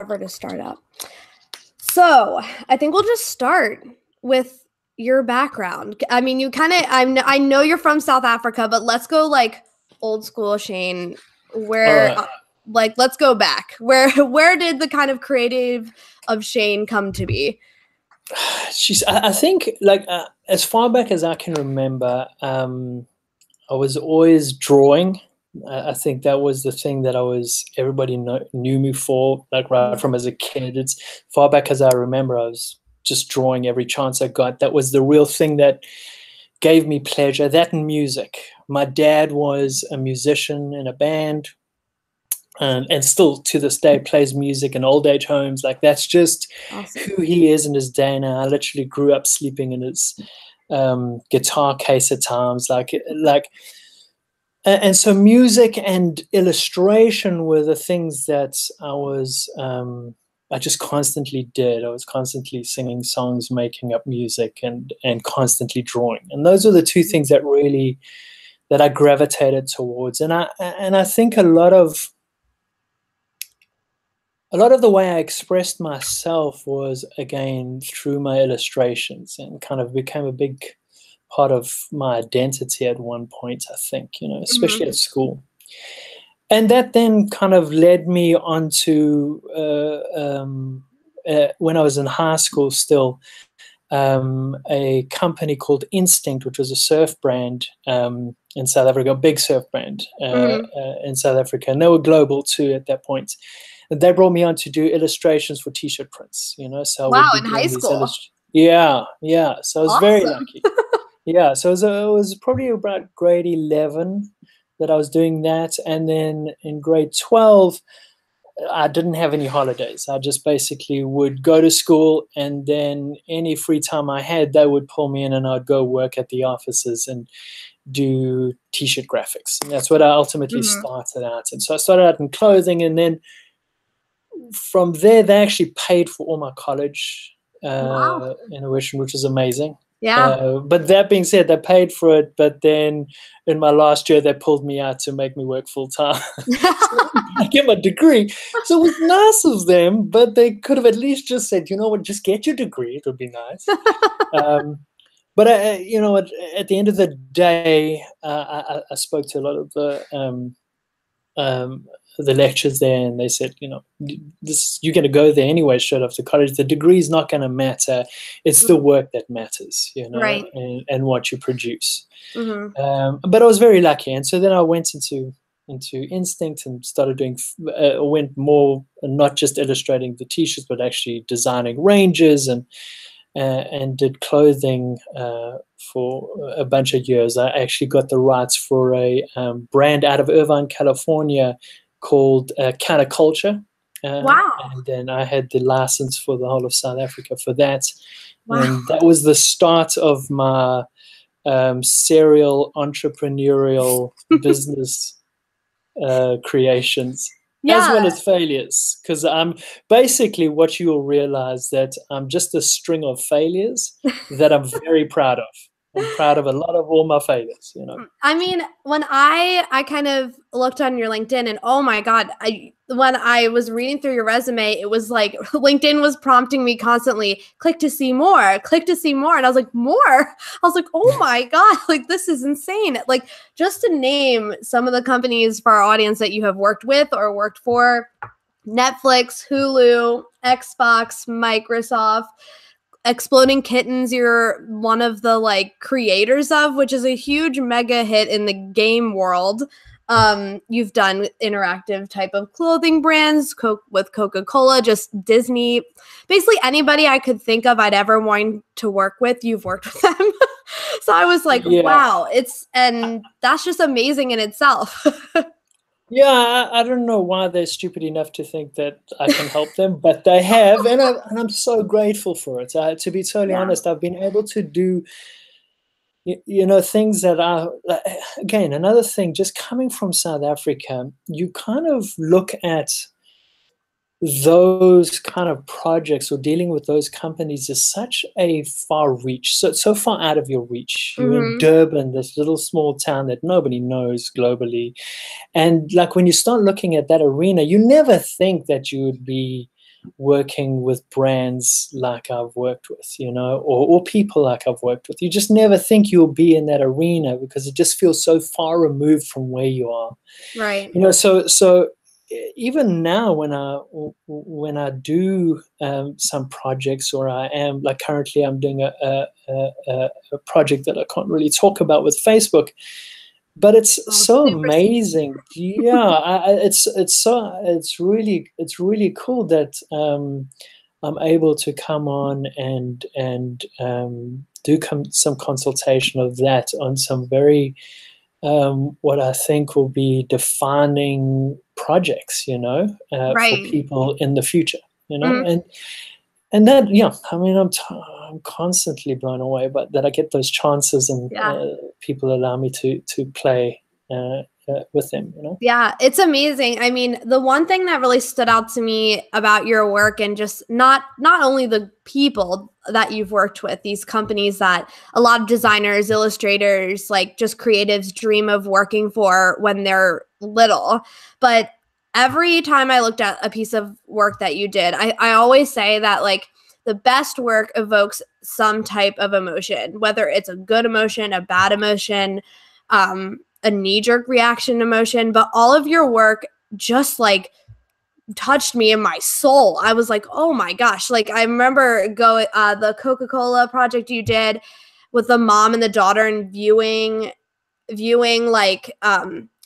to start up. So I think we'll just start with your background. I mean, I know you're from South Africa, but let's go like old school, Shane. Where, let's go back. Where did the kind of creative of Shane come to be? I think like as far back as I can remember, I was always drawing. I think that was the thing that everybody knew me for, like right from as a kid. It's far back as I remember, I was just drawing every chance I got. That was the real thing that gave me pleasure, that and music. My dad was a musician in a band, and still to this day plays music in old age homes. Like that's just awesome. Who he is in his day now. I literally grew up sleeping in his guitar case at times, and so music and illustration were the things that I just constantly did. I was constantly singing songs, making up music, and constantly drawing. And those are the two things that I gravitated towards. And I think a lot of the way I expressed myself was, again, through my illustrations, and kind of became a big part of my identity at one point, I think, especially at school. And that then kind of led me on to, when I was in high school still, a company called Instinct, which was a surf brand in South Africa, a big surf brand in South Africa. And they were global too at that point. And they brought me on to do illustrations for T-shirt prints, So wow, in high school. Yeah. So I was very lucky. Yeah, so it was probably about grade 11 that I was doing that. And then in grade 12, I didn't have any holidays. I just basically would go to school, and then any free time I had, they would pull me in and I'd go work at the offices and do T-shirt graphics. And that's what I ultimately started out in. So I started out in clothing, and then from there, they actually paid for all my college tuition, which was amazing. Yeah. But that being said, they paid for it. But then in my last year, they pulled me out to make me work full time. So I get my degree. So it was nice of them, but they could have at least just said, you know what, just get your degree. It would be nice. But at the end of the day, I spoke to a lot of the lectures there, and they said, you're going to go there anyway straight after college. The degree is not going to matter. It's the work that matters, right. and what you produce. But I was very lucky. And so then I went into Instinct and started doing, went more, not just illustrating the T-shirts, but actually designing ranges and did clothing for a bunch of years. I actually got the rights for a brand out of Irvine, California, called Counterculture. Wow. And then I had the license for the whole of South Africa for that. Wow. And that was the start of my serial entrepreneurial business creations. Yeah. As well as failures, because I'm basically, what you will realize, that I'm just a string of failures that I'm very proud of. I'm proud of a lot of all my failures, I mean, when I kind of looked on your LinkedIn, and oh my God, when I was reading through your resume, it was like LinkedIn was prompting me constantly, click to see more, click to see more. And I was like, more? I was like, oh my God, like this is insane. Like, just to name some of the companies for our audience that you have worked with or worked for: Netflix, Hulu, Xbox, Microsoft. Exploding Kittens, you're one of the creators of, which is a huge mega hit in the game world. You've done interactive type of clothing brands with Coca-Cola, just Disney, basically anybody I could think of I'd ever want to work with, you've worked with them. So I was like, wow, and that's just amazing in itself. Yeah, I don't know why they're stupid enough to think that I can help them, but they have, and I'm so grateful for it. To be totally honest, I've been able to do, things that are, again, another thing, just coming from South Africa, you kind of look at those kind of projects or dealing with those companies is such a far reach, so far out of your reach. You're in Durban, this little small town that nobody knows globally. And when you start looking at that arena, you never think that you would be working with brands like I've worked with, you know, or people like I've worked with. You just never think you'll be in that arena because it just feels so far removed from where you are. Right. You know, so even now when I do some projects, or I am like currently I'm doing a project that I can't really talk about with Facebook, but it's Oh, so super secret. amazing. Yeah, it's really cool that I'm able to come on and do some consultation of that on some very what I think will be defining projects, you know, for Right. people in the future, you know, Mhm. and that, yeah, I mean, I'm constantly blown away, but that I get those chances and Yeah. people allow me to play with them, you know. Yeah, it's amazing. I mean, the one thing that really stood out to me about your work, and just not only the people that you've worked with, these companies that a lot of designers, illustrators, like just creatives dream of working for when they're little, but every time I looked at a piece of work that you did, I always say that like the best work evokes some type of emotion, whether it's a good emotion, a bad emotion, a knee-jerk reaction emotion, but all of your work just like touched me in my soul. I was like, oh my gosh. Like I remember the Coca-Cola project you did with the mom and the daughter, and viewing like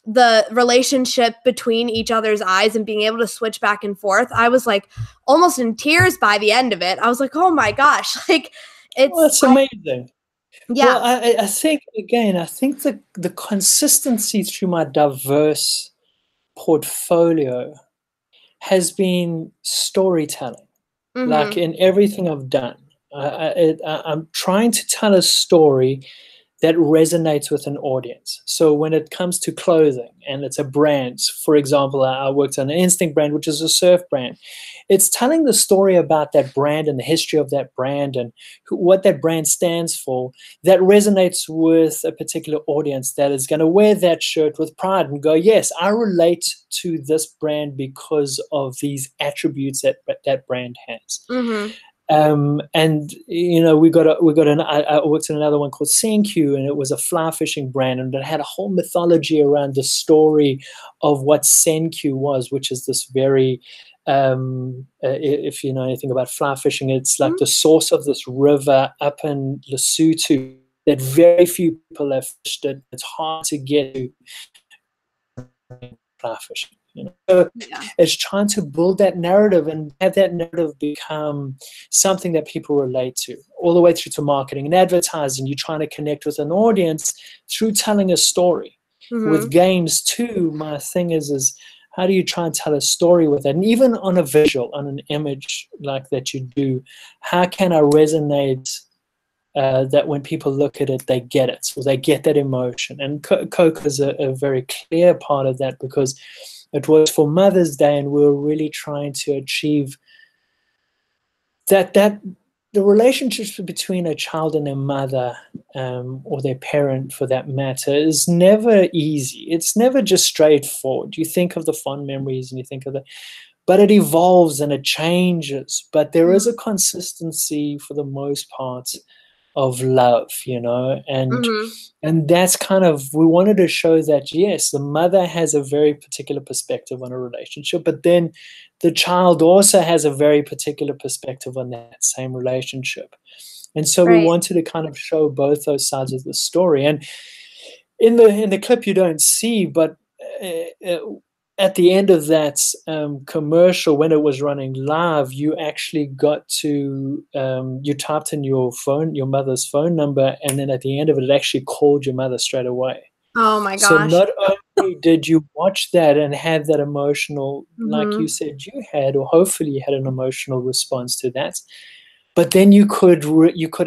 the relationship between each other's eyes and being able to switch back and forth. I was like almost in tears by the end of it. I was like, oh my gosh. Like Well, it's that's amazing. yeah. Well, I think again, I think the consistency through my diverse portfolio has been storytelling. Like Mm-hmm. in everything I've done, I'm trying to tell a story that resonates with an audience. So when it comes to clothing and it's a brand, for example, I worked on an Instinct brand, which is a surf brand. It's telling the story about that brand and the history of that brand and what that brand stands for that resonates with a particular audience that is going to wear that shirt with pride and go, yes, I relate to this brand because of these attributes that that brand has. Mm-hmm. And you know, I worked in another one called Senku, and it was a fly fishing brand, and it had a whole mythology around the story of what Senku was, which is this very if you know anything about fly fishing, it's like the source of this river up in Lesotho that very few people have fished it. It's hard to get to fly fishing, you know. So Yeah. it's trying to build that narrative and have that narrative become something that people relate to, all the way through to marketing and advertising. You're trying to connect with an audience through telling a story. With Mm-hmm. games too, my thing is how do you try and tell a story with it? And even on a visual, on an image like that you do, how can I resonate that when people look at it, they get it, so they get that emotion. And Coke is a very clear part of that, because it was for Mother's Day, and we were really trying to achieve that the relationships between a child and their mother, or their parent for that matter, is never easy. It's never just straightforward. You think of the fond memories and you think of the, but it evolves and it changes. But there is a consistency for the most part of love, you know, Mm-hmm. and that's kind of, we wanted to show that yes, the mother has a very particular perspective on a relationship, but then the child also has a very particular perspective on that same relationship. And so we Right. wanted to kind of show both those sides of the story. And in the clip you don't see, but uh, at the end of that commercial, when it was running live, you actually got to you typed in your mother's phone number, and then at the end of it, it actually called your mother straight away. Oh my So gosh. not only did you watch that and have that emotional, like you Mm-hmm. said you had, or hopefully you had an emotional response to that, but then you could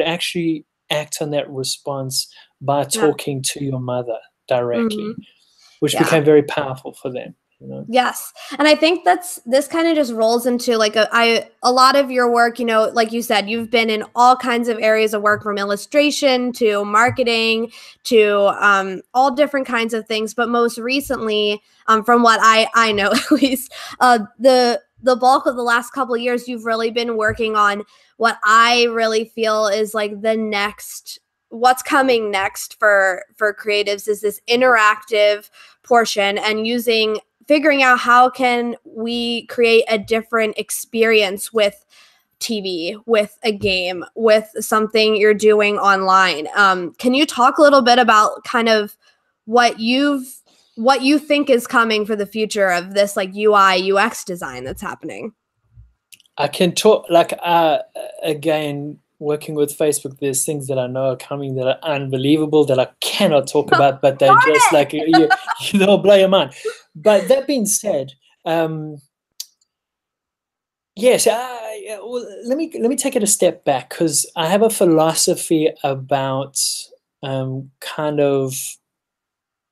actually act on that response by Yeah. talking to your mother Mm-hmm. directly, which Yeah. became very powerful for them, you know. Yes. And I think this kind of just rolls into like a lot of your work, you know, like you said, you've been in all kinds of areas of work, from illustration to marketing to all different kinds of things. But most recently, from what I know at least, the the bulk of the last couple of years, you've really been working on what I really feel is like the next, what's coming next for creatives is this interactive portion, and figuring out how can we create a different experience with TV, with a game, with something you're doing online. Can you talk a little bit about kind of what you think is coming for the future of this like UI UX design that's happening? I can talk like again, working with Facebook, there's things that I know are coming that are unbelievable that I cannot talk about, but they're just like they'll blow your mind. But that being said, yes, well, let me take it a step back, because I have a philosophy about kind of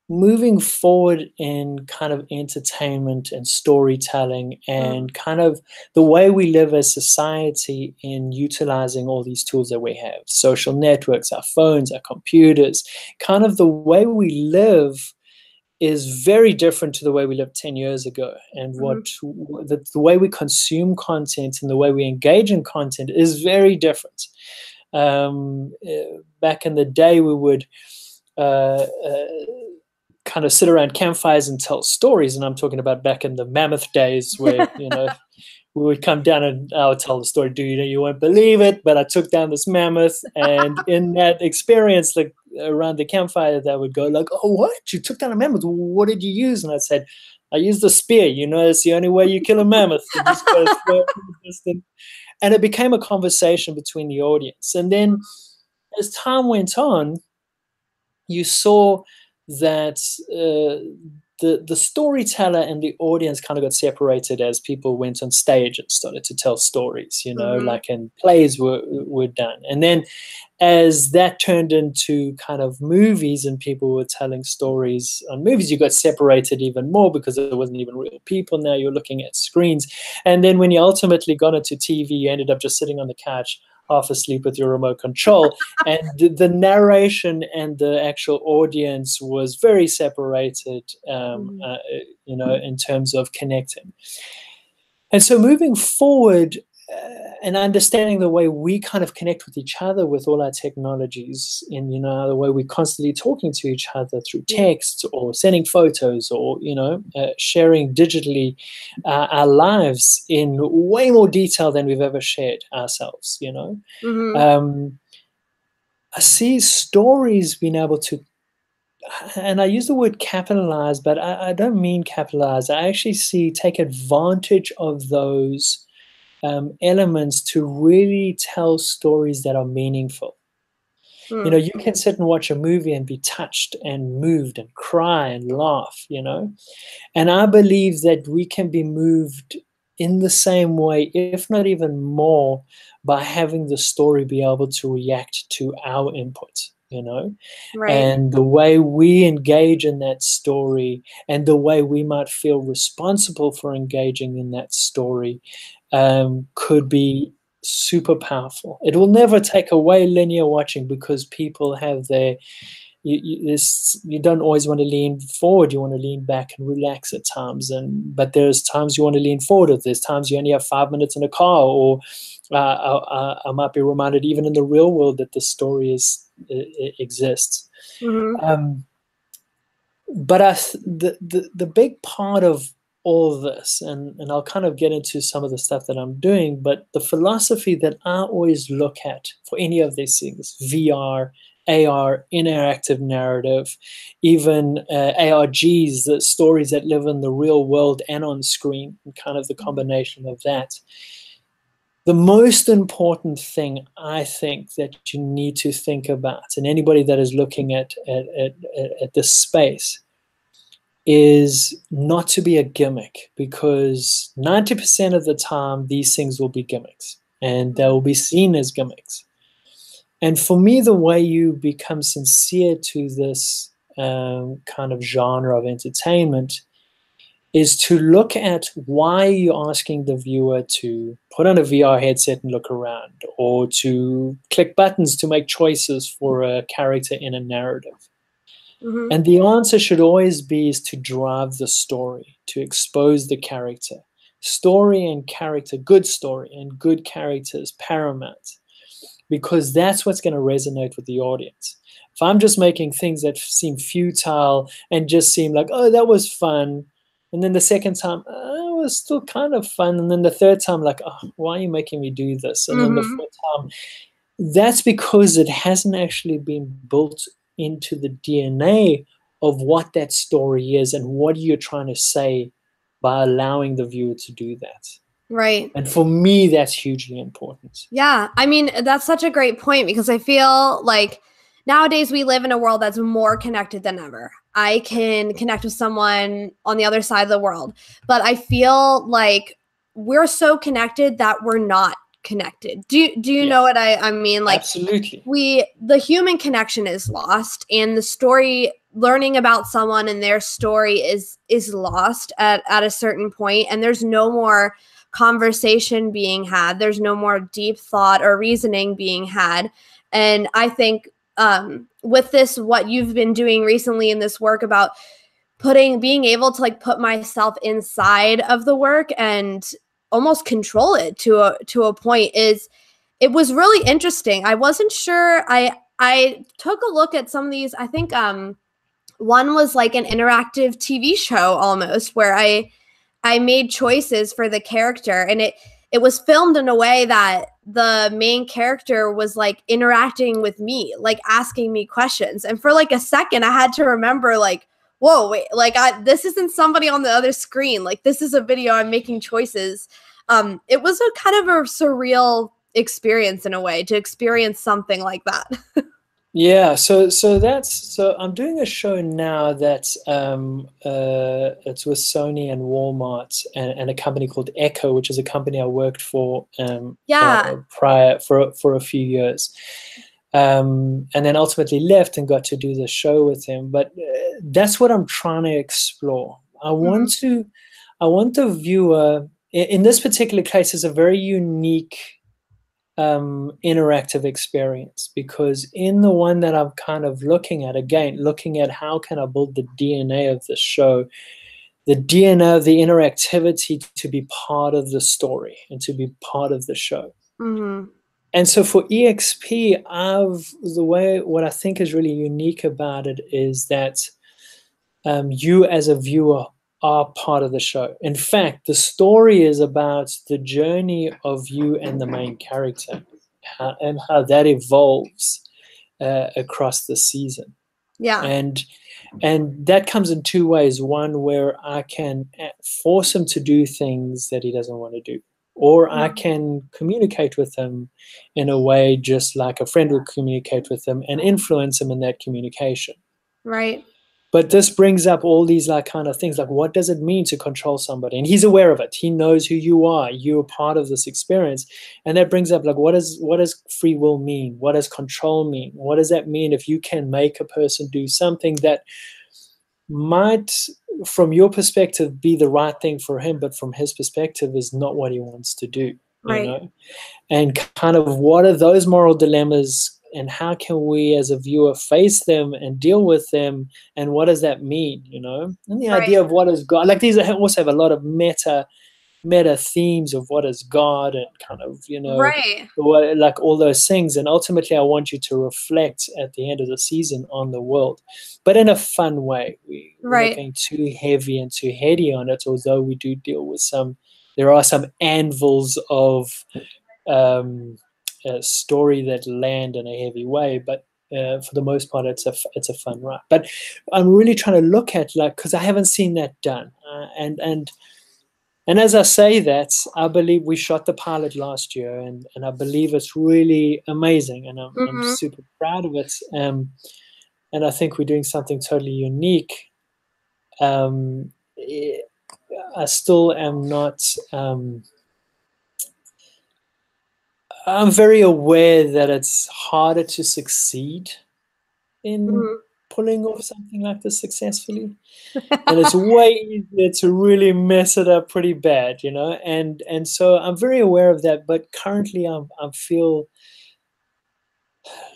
moving forward in kind of entertainment and storytelling, and kind of the way we live as society in utilizing all these tools that we have, social networks, our phones, our computers. Kind of the way we live is very different to the way we lived 10 years ago, and the way we consume content and the way we engage in content is very different. Back in the day, we would kind of sit around campfires and tell stories, and I'm talking about back in the mammoth days where we would come down and I would tell the story. You won't believe it, but I took down this mammoth, and in that experience, like around the campfire, they would go like, "Oh, what? You took down a mammoth? What did you use?" And I said, "I used a spear. It's the only way you kill a mammoth. You just go throw it from a distance." And it became a conversation between the audience. And then as time went on, you saw that the storyteller and the audience kind of got separated as people went on stage and started to tell stories, like, and plays were done. And then as that turned into kind of movies and people were telling stories on movies, you got separated even more, because it wasn't even real people. Now you're looking at screens. And then when you ultimately got into TV, you ended up just sitting on the couch, half asleep with your remote control. And the narration and the actual audience was very separated, in terms of connecting. And so moving forward, and understanding the way we kind of connect with each other with all our technologies, and the way we're constantly talking to each other through text or sending photos, or sharing digitally our lives in way more detail than we've ever shared ourselves. I see stories being able to, and I use the word capitalize, but I don't mean capitalize. I actually take advantage of those elements to really tell stories that are meaningful. You can sit and watch a movie and be touched and moved and cry and laugh, and I believe that we can be moved in the same way, if not even more, by having the story be able to react to our input. Right. And the way we engage in that story, and the way we might feel responsible for engaging in that story, could be super powerful. It will never take away linear watching, because people have you don't always want to lean forward. You want to lean back and relax at times, but there's times you want to lean forward. There's times you only have 5 minutes in a car, or I might be reminded even in the real world that the story exists. But the big part of all this, and I'll kind of get into some of the stuff that I'm doing, but the philosophy that I always look at for any of these things, VR, AR, interactive narrative, even ARGs, the stories that live in the real world and on screen, and kind of the combination of that. The most important thing I think that you need to think about, and anybody that is looking at this space, is not to be a gimmick, because 90% of the time these things will be gimmicks, and they will be seen as gimmicks. And for me, the way you become sincere to this kind of genre of entertainment is to look at why you're asking the viewer to put on a VR headset and look around, or to click buttons to make choices for a character in a narrative. And the answer should always be is to drive the story, to expose the character, story and character, good story and good characters paramount, because that's what's going to resonate with the audience. If I'm just making things that seem futile and just seem like, oh, that was fun, and then the second time, oh, it was still kind of fun, and then the third time, like, oh, why are you making me do this? And then the Mm-hmm. fourth time, that's because it hasn't actually been built into the DNA of what that story is and what you're trying to say by allowing the viewer to do that. Right. And for me, that's hugely important. Yeah. I mean, that's such a great point because I feel like nowadays we live in a world that's more connected than ever. I can connect with someone on the other side of the world, but I feel like we're so connected that we're not connected. Do you Yeah, know what I mean? Like absolutely. the human connection is lost, and the story, learning about someone and their story is lost at a certain point, and there's no more conversation being had, there's no more deep thought or reasoning being had. And I think with this, what you've been doing recently in this work about being able to like put myself inside of the work and almost control it to a point, is it was really interesting. I wasn't sure. I took a look at some of these. I think one was like an interactive TV show almost, where I made choices for the character, and it was filmed in a way that the main character was like interacting with me, like asking me questions. And for like a second I had to remember, like, whoa, wait, like this isn't somebody on the other screen. Like this is a video, I'm making choices. It was a kind of a surreal experience in a way to experience something like that. Yeah, so I'm doing a show now that's it's with Sony and Walmart and a company called Echo, which is a company I worked for Yeah. prior for a few years, and then ultimately left and got to do the show with him. But that's what I'm trying to explore. Mhm. I want the viewer in this particular case is a very unique interactive experience, because in the one that I'm kind of looking at, again, looking at how can I build the DNA of the show, the DNA of the interactivity to be part of the story and to be part of the show. Mhm. And so for EXP, what I think is really unique about it is that you as a viewer are part of the show. In fact, the story is about the journey of you and the main character, and how that evolves across the season. Yeah. And that comes in two ways. One, where I can force him to do things that he doesn't want to do, or I Mhm. can communicate with him in a way just like a friend would communicate with him and influence him in that communication. Right. But this brings up all these like kind of things like, what does it mean to control somebody? And he's aware of it. He knows who you are. You're part of this experience. And that brings up like, what does free will mean? What does control mean? What does that mean if you can make a person do something that might, from your perspective, be the right thing for him, but from his perspective is not what he wants to do, you Right. know? And kind of what are those moral dilemmas, and how can we as a viewer face them and deal with them, and what does that mean, you know? And the Right. idea of what is God, like these also have a lot of meta themes of what is God, and kind of, you know, Right. what, like all those things. And ultimately I want you to reflect at the end of the season on the world, but in a fun way. We're not Right. going too heavy and too heady on it, although we do deal with there are some anvils of a story that land in a heavy way, but for the most part, it's a fun ride. But I'm really trying to look at, like, because I haven't seen that done, and as I say that, I believe we shot the pilot last year, and I believe it's really amazing, and I'm Mhm. super proud of it. And I think we're doing something totally unique. Um, eh, I still am not. I'm very aware that it's harder to succeed in Mhm. pulling off something like this successfully, and it's way easier to really mess it up pretty bad, you know. And so I'm very aware of that. But currently, I feel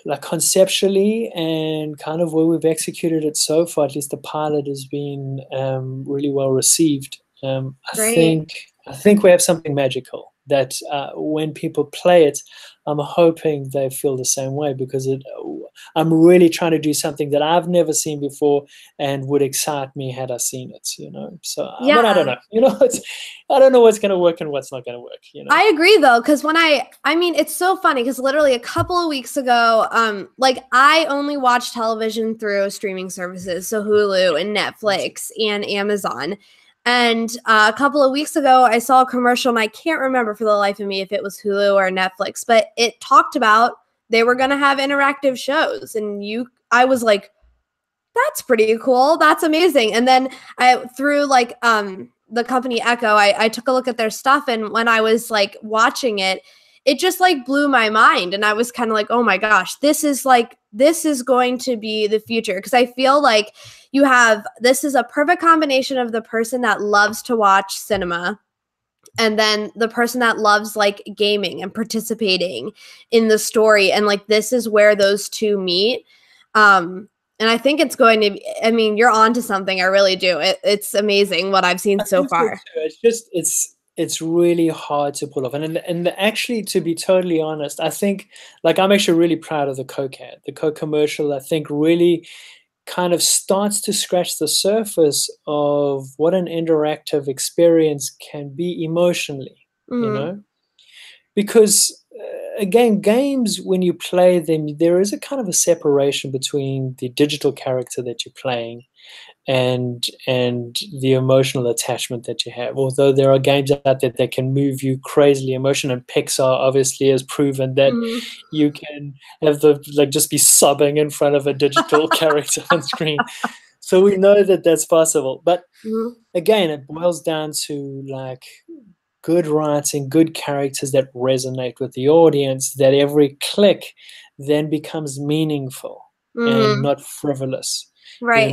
like conceptually and kind of where we've executed it so far, at least the pilot has been really well received. Great. I think we have something magical that when people play it, I'm hoping they feel the same way, because I'm really trying to do something that I've never seen before and would excite me had I seen it, So, but I don't Yeah. know, I don't know what's going to work and what's not going to work. I agree though, because when I mean, it's so funny because literally a couple of weeks ago, like I only watch television through streaming services, so Hulu and Netflix and Amazon. And a couple of weeks ago, I saw a commercial, and I can't remember for the life of me if it was Hulu or Netflix, but it talked about they were going to have interactive shows, and I was like, that's pretty cool. That's amazing. And then I through like the company Echo, I took a look at their stuff, and when I was like watching it, it just like blew my mind. And I was kind of like, oh my gosh, this is going to be the future. Because I feel like this is a perfect combination of the person that loves to watch cinema and then the person that loves like gaming and participating in the story, and like this is where those two meet. And I think it's going to be, I mean, you're on to something. I really do. It's amazing what I've seen I so think so too. far. It's just it's really hard to pull off. And actually, to be totally honest, I think, like, I'm actually really proud of the Coke ad. The Coke commercial, I think, really kind of starts to scratch the surface of what an interactive experience can be emotionally, you Mm-hmm. know? Because again, games, when you play them, there is a kind of a separation between the digital character that you're playing and the emotional attachment that you have. Although there are games out there that can move you crazily emotional, and Pixar obviously has proven that Mm-hmm. you can have just be sobbing in front of a digital character on screen. So we know that that's possible. But Mm-hmm. again, it boils down to like good writing, good characters that resonate with the audience, that every click then becomes meaningful and Mm-hmm. not frivolous, Right.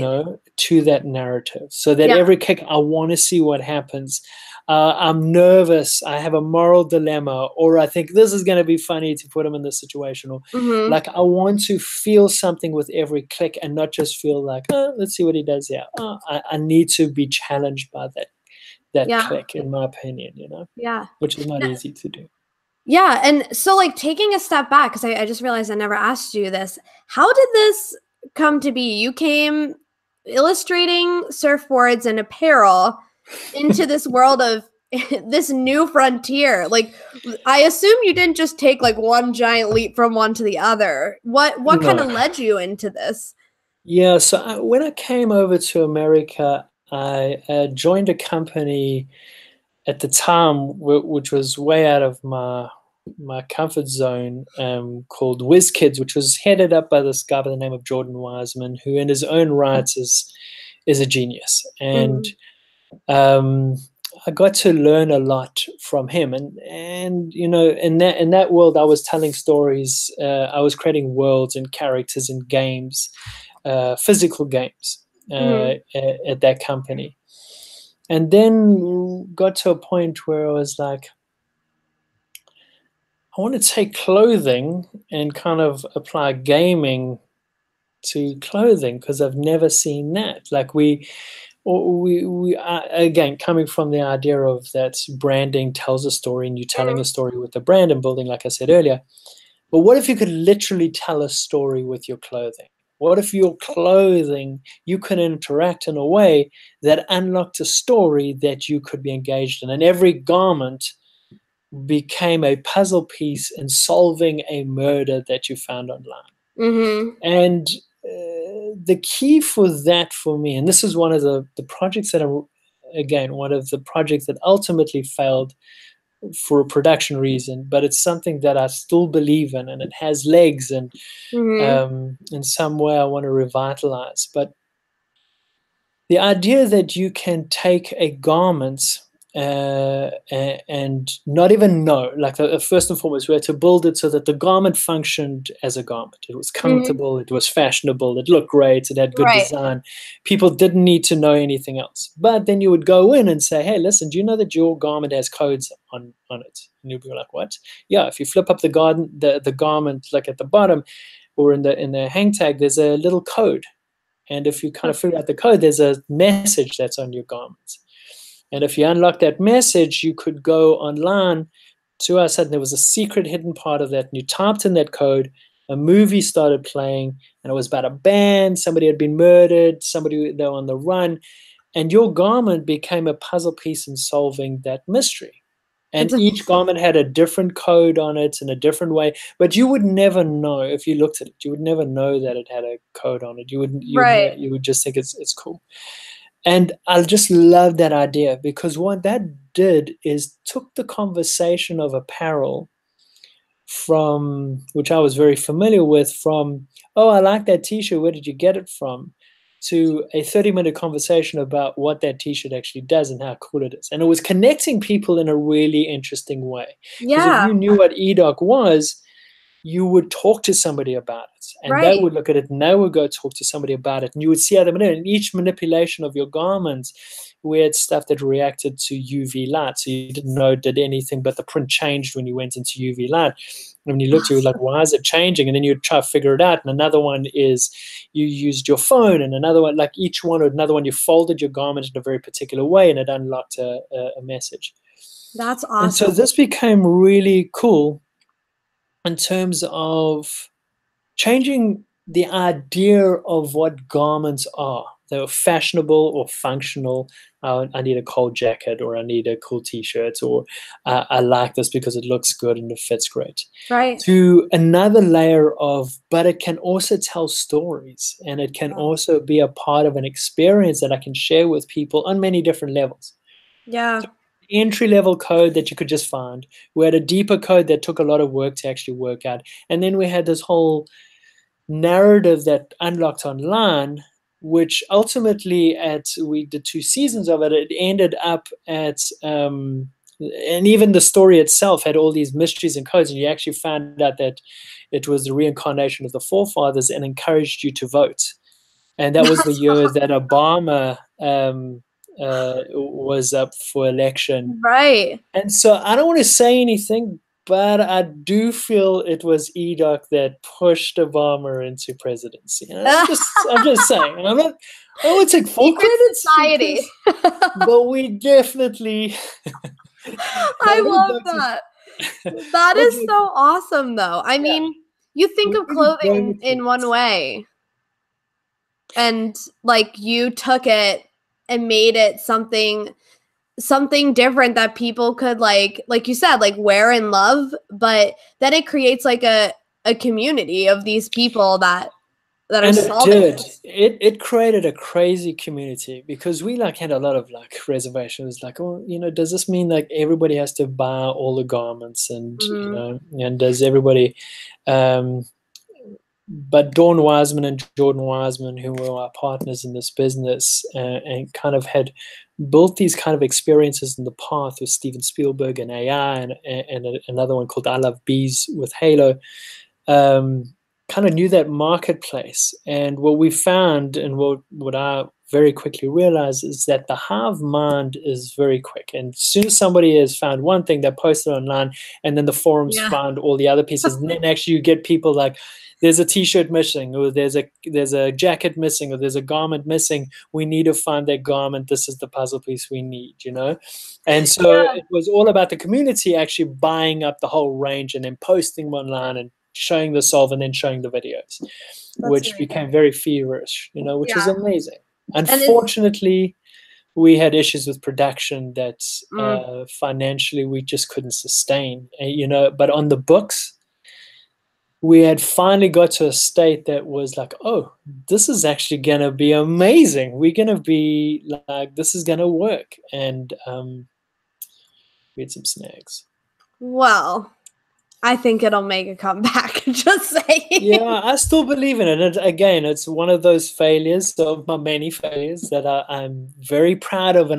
to that narrative. So that Yeah. every kick, I want to see what happens. I'm nervous. I have a moral dilemma, or I think this is going to be funny to put him in this situation, or Mm-hmm. like I want to feel something with every click and not just feel like, oh, let's see what he does here. Oh, I need to be challenged by that Yeah. click, in my opinion, Yeah. which is not No, easy to do. yeah. And so, like, taking a step back, because I just realized I never asked you this. How did this come to be? You came illustrating surfboards and apparel into this world of this new frontier. Like, I assume you didn't just take like one giant leap from one to the other. What kind No. of led you into this? Yeah, so when I came over to America, I joined a company at the time, which was way out of my comfort zone, called WizKids, which was headed up by this guy by the name of Jordan Wiseman, who in his own right is a genius. And Mm-hmm. um, I got to learn a lot from him, and in that world, I was telling stories. I was creating worlds and characters and games, physical games, Mm-hmm. at that company. And then got to a point where I was like, I want to take clothing and kind of apply gaming to clothing, because I've never seen that. Like we are, again, coming from the idea of that branding tells a story, and you telling a story with the brand and building, like I said earlier. But what if you could literally tell a story with your clothing? What if your clothing, you could interact in a way that unlocked a story that you could be engaged in, and every garment became a puzzle piece in solving a murder that you found online? Mm-hmm. And the key for that for me, and this is one of the projects that are, again, one of the projects that ultimately failed for a production reason, but it's something that I still believe in, and it has legs, and Mm-hmm. in some way I want to revitalize. But the idea that you can take a garment and not even know, like, first and foremost, we had to build it so that the garment functioned as a garment. It was Mm-hmm. comfortable, it was fashionable, it looked great, it had good Right. design. People didn't need to know anything else. But then you would go in and say, hey, listen, do you know that your garment has codes on it? And you'd be like, what? Yeah, if you flip up the garment, like at the bottom or in the hang tag, there's a little code. And if you kind of figure out the code, there's a message that's on your garments. And if you unlock that message, you could go online to us, and there was a secret hidden part of that. And you typed in that code, a movie started playing, and it was about a band, somebody had been murdered, somebody, they were on the run, and your garment became a puzzle piece in solving that mystery. And It's each garment had a different code on it in a different way, but you would never know if you looked at it. You would never know that it had a code on it. right. You would just think it's cool. And I just love that idea, because what that did is took the conversation of apparel from, which I was very familiar with, from, oh, I like that t-shirt, where did you get it from, to a 30-minute conversation about what that t-shirt actually does and how cool it is. And it was connecting people in a really interesting way. Because if Yeah, you knew what eDoc was, you would talk to somebody about it, and they right. would look at it, and they would go talk to somebody about it, and you would see how they manipulate. And each manipulation of your garments, we had stuff that reacted to UV light, so you didn't know it did anything, but the print changed when you went into UV light. And when you looked, you were like, why is it changing? And then you'd try to figure it out. And another one is you used your phone, and another one, like each one or another one, you folded your garment in a very particular way, and it unlocked a message. That's And so awesome. this became really cool in terms of changing the idea of what garments are. They were fashionable or functional. I need a cold jacket, or I need a cool t-shirt, or I like this because it looks good and it fits great. Right. To another layer of, but it can also tell stories, and it can also be a part of an experience that I can share with people on many different levels. Yeah. Entry level code that you could just find. We had a deeper code that took a lot of work to actually work out. And then we had this whole narrative that unlocked online, which ultimately, we did 2 seasons of it, it ended up at, and even the story itself had all these mysteries and codes, and you actually found out that it was the reincarnation of the forefathers and encouraged you to vote. And that was the That's year that Obama was up for election. right. And so I don't want to say anything, but I do feel it was EDOC that pushed Obama into presidency. And I'm just saying. I don't want to take full Secret credits, society. because, but we definitely, I but we'd love like that. to, That we'd is like, so awesome, though. I yeah, mean, you think we're of really going clothing for in one it. way, and like you took it and made it something different that people could like you said, like wear and love, but then it creates like a community of these people that are And it solving did. this. It created a crazy community, because we like had a lot of like reservations, like, oh, does this mean like everybody has to buy all the garments, and Mhm. and does everybody, um but Dawn Wiseman and Jordan Wiseman, who were our partners in this business, and kind of had built these kind of experiences in the path with Steven Spielberg and AI, and another one called I Love Bees with Halo, um, kind of knew that marketplace. And what we found, and what I very quickly realized, is that the hive mind is very quick. And as soon as somebody has found one thing, they post it online, and then the forums Yeah. find all the other pieces. And then actually you get people like, there's a t-shirt missing, or there's a jacket missing, or there's a garment missing. We need to find that garment. This is the puzzle piece we need. And so Yeah. it was all about the community actually buying up the whole range, and then posting them online, and showing the solve, and then showing the videos, That's which amazing. became very feverish, which was Yeah. amazing. And it's Unfortunately, we had issues with production that mm, financially we just couldn't sustain, but on the books, we had finally got to a state that was like, oh, this is actually going to be amazing. We're going to be like, this is going to work. And we had some snags. well, I think it'll make a comeback. Just saying. Yeah, I still believe in it. And again, it's one of those failures of my many failures that I'm very proud of.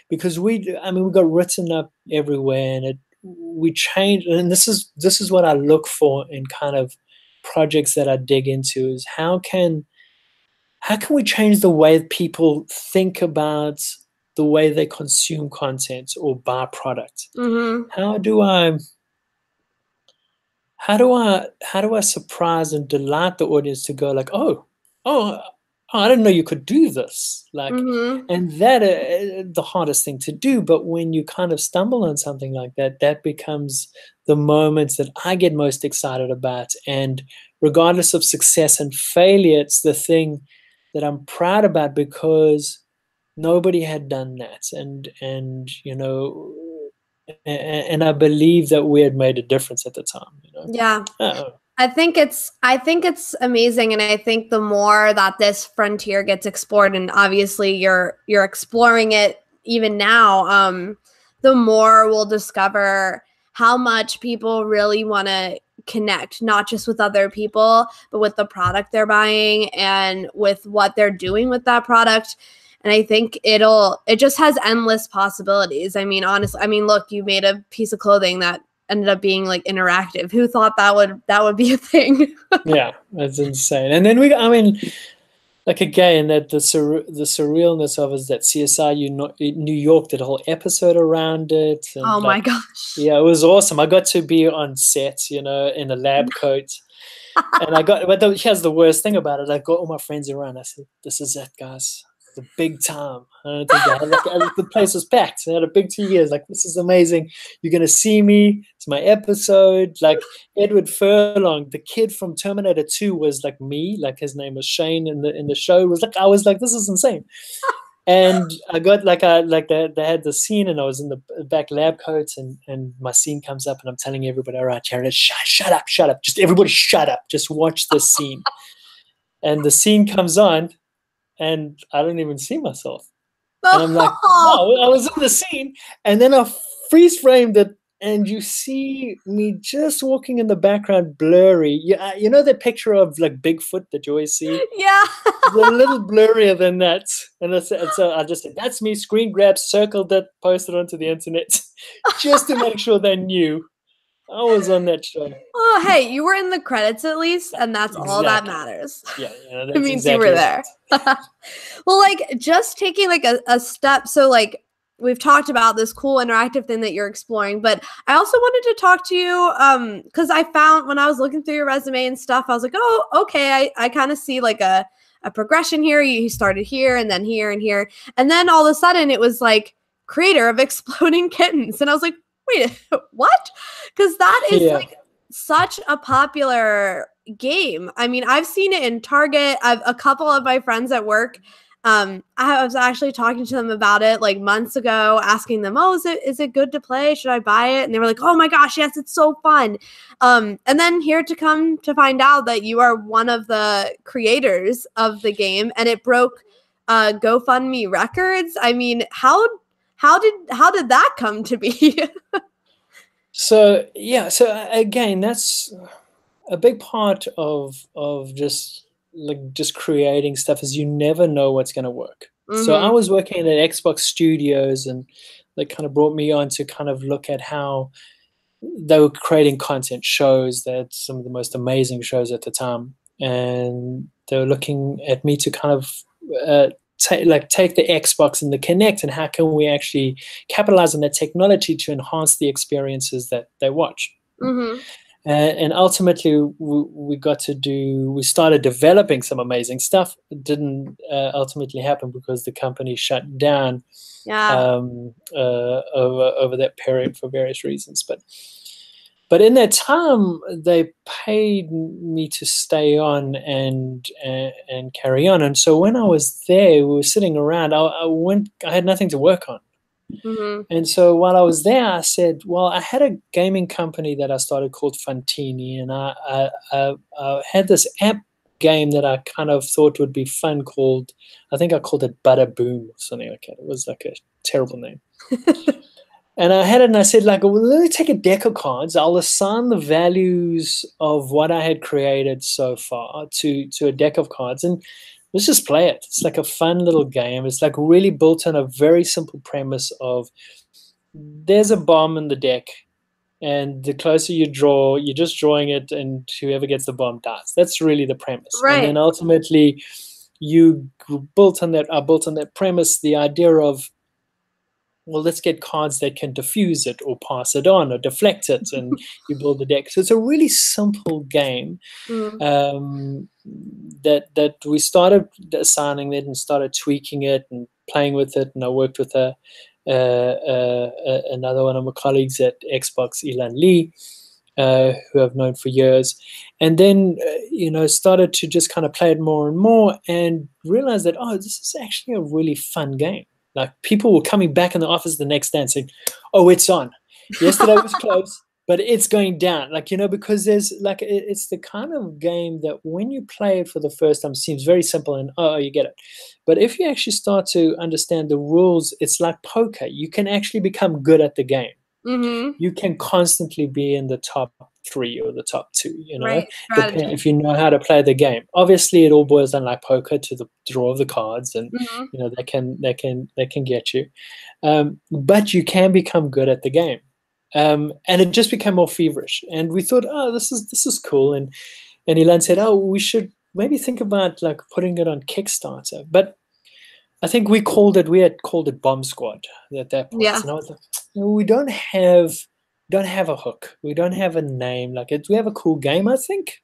Because we got written up everywhere, and we changed. And this is what I look for in kind of projects that I dig into, is how can we change the way people think about the way they consume content or buy product? Hmm. How do I how do I surprise and delight the audience to go like, oh, oh, I didn't know you could do this. Like, Mm-hmm. and that the hardest thing to do. But when you kind of stumble on something like that, that becomes the moments that I get most excited about. And regardless of success and failure, it's the thing that I'm proud about because nobody had done that. And you know, and I believe that we had made a difference at the time. You know. Yeah. Uh, I think it's amazing, and I think the more that this frontier gets explored, and obviously you're exploring it even now, the more we'll discover how much people really want to connect, not just with other people, but with the product they're buying and with what they're doing with that product. And I think it just has endless possibilities. I mean, honestly, I mean, look, you made a piece of clothing that ended up being like interactive. Who thought that would be a thing? yeah, that's insane. And then I mean, like again, that the surrealness of it is that CSI New York did a whole episode around it, and Oh my like, gosh. yeah, it was awesome. I got to be on set, you know, in a lab coat, and here's the worst thing about it. I got all my friends around. I said, "This is it, guys. The big time." I don't think I had like the place was packed. I had a big TV. I was like, "This is amazing. You're gonna see me. It's my episode." Like Edward Furlong, the kid from Terminator 2, was like me. Like his name was Shane in the show. It was like I was like, "This is insane." And I got they had the scene, and I was in the back lab coats, and my scene comes up, and I'm telling everybody, "All right, Jared, shut up, shut up. Just everybody shut up. Just watch this scene." And the scene comes on, and I don't even see myself. And I'm like, Oh, wow, I was in the scene. And then I freeze framed it, and you see me just walking in the background, blurry. You know that picture of like Bigfoot that you always see? yeah. It's a little blurrier than that. And so I just said, that's me, screen grab, circled it, posted onto the internet, just to make sure they knew I was on that show. Oh, hey, you were in the credits at least, and that's all that Exactly. matters. Yeah, It that's means you were exactly right. there. Well, like just taking like a step. So like we've talked about this cool interactive thing that you're exploring, but I also wanted to talk to you because I found when I was looking through your resume and stuff, I was like, oh, okay, I kind of see like a progression here. You started here and then here and here. And then all of a sudden it was like creator of Exploding Kittens. And I was like, wait, what? Because that is Yeah. like such a popular game. I mean, I've seen it in Target. A couple of my friends at work, I was actually talking to them about it like months ago, asking them, "Oh, is it good to play? Should I buy it?" And they were like, "Oh my gosh, yes, it's so fun." And then here to come to find out that you are one of the creators of the game, and it broke GoFundMe records. I mean, how did that come to be? So yeah, so again, that's a big part of just creating stuff is you never know what's going to work. So I Mm-hmm. was working at Xbox Studios, and they kind of brought me on to kind of look at how they were creating content shows, that some of the most amazing shows at the time, and they were looking at me to kind of take the Xbox and the Kinect, and how can we actually capitalize on that technology to enhance the experiences that they watch. Mm-hmm. And ultimately, we started developing some amazing stuff. It didn't ultimately happen because the company shut down Yeah. over that period for various reasons. But in that time, they paid me to stay on and carry on. And so when I was there, we were sitting around. I had nothing to work on. Mm-hmm. And so while I was there, I said, well, I had a gaming company that I started called Fantini, and I had this app game that I kind of thought would be fun I think I called it Butter Boom or something like that. It was like a terrible name. And I had it, and I said, like, well, let me take a deck of cards. I'll assign the values of what I had created so far to a deck of cards, and let's just play it. It's like a fun little game. It's like really built on a very simple premise of there's a bomb in the deck, and the closer you draw, you're just drawing it, and whoever gets the bomb dies. That's really the premise. And Right. then ultimately, I built on that premise the idea of well, let's get cards that can diffuse it or pass it on or deflect it, and you build the deck. So it's a really simple game Mm. that we started assigning it and started tweaking it and playing with it. And I worked with another one of my colleagues at Xbox, Ilan Lee, who I've known for years, and then started to just kind of play it more and more, and realized that, oh, this is actually a really fun game. Like, people were coming back in the office the next day and saying, oh, it's on. Yesterday was close, but it's going down. Like, because there's like, it's the kind of game that when you play it for the first time, it seems very simple and, oh, you get it. But if you actually start to understand the rules, it's like poker. You can actually become good at the game. Mm-hmm. You can constantly be in the top 3 or the top 2, Right. Strategy. if you know how to play the game. Obviously, it all boils down like poker to the draw of the cards, and Mm-hmm. they can get you. But you can become good at the game, and it just became more feverish. And we thought, oh, this is cool. And Elan said, oh, we should maybe think about like putting it on Kickstarter. But I think we had called it Bomb Squad at that point. Yeah. And I was like, we don't have a hook. We don't have a name. Like, we have a cool game, I think.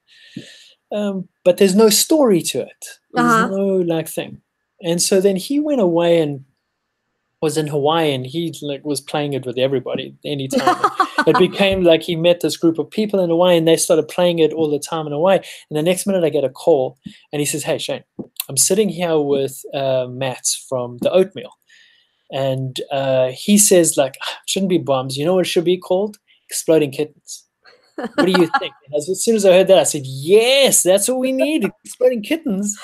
But there's no story to it. There's no like thing. And so then he went away and was in Hawaii, and he like was playing it with everybody anytime. It became like he met this group of people in Hawaii, and they started playing it all the time in Hawaii. And the next minute I get a call, and he says, hey, Shane, I'm sitting here with Matt from the Oatmeal. And he says, like, it shouldn't be bombs. You know what it should be called? Exploding Kittens. What do you think? As soon as I heard that, I said, yes, that's what we need. Exploding Kittens.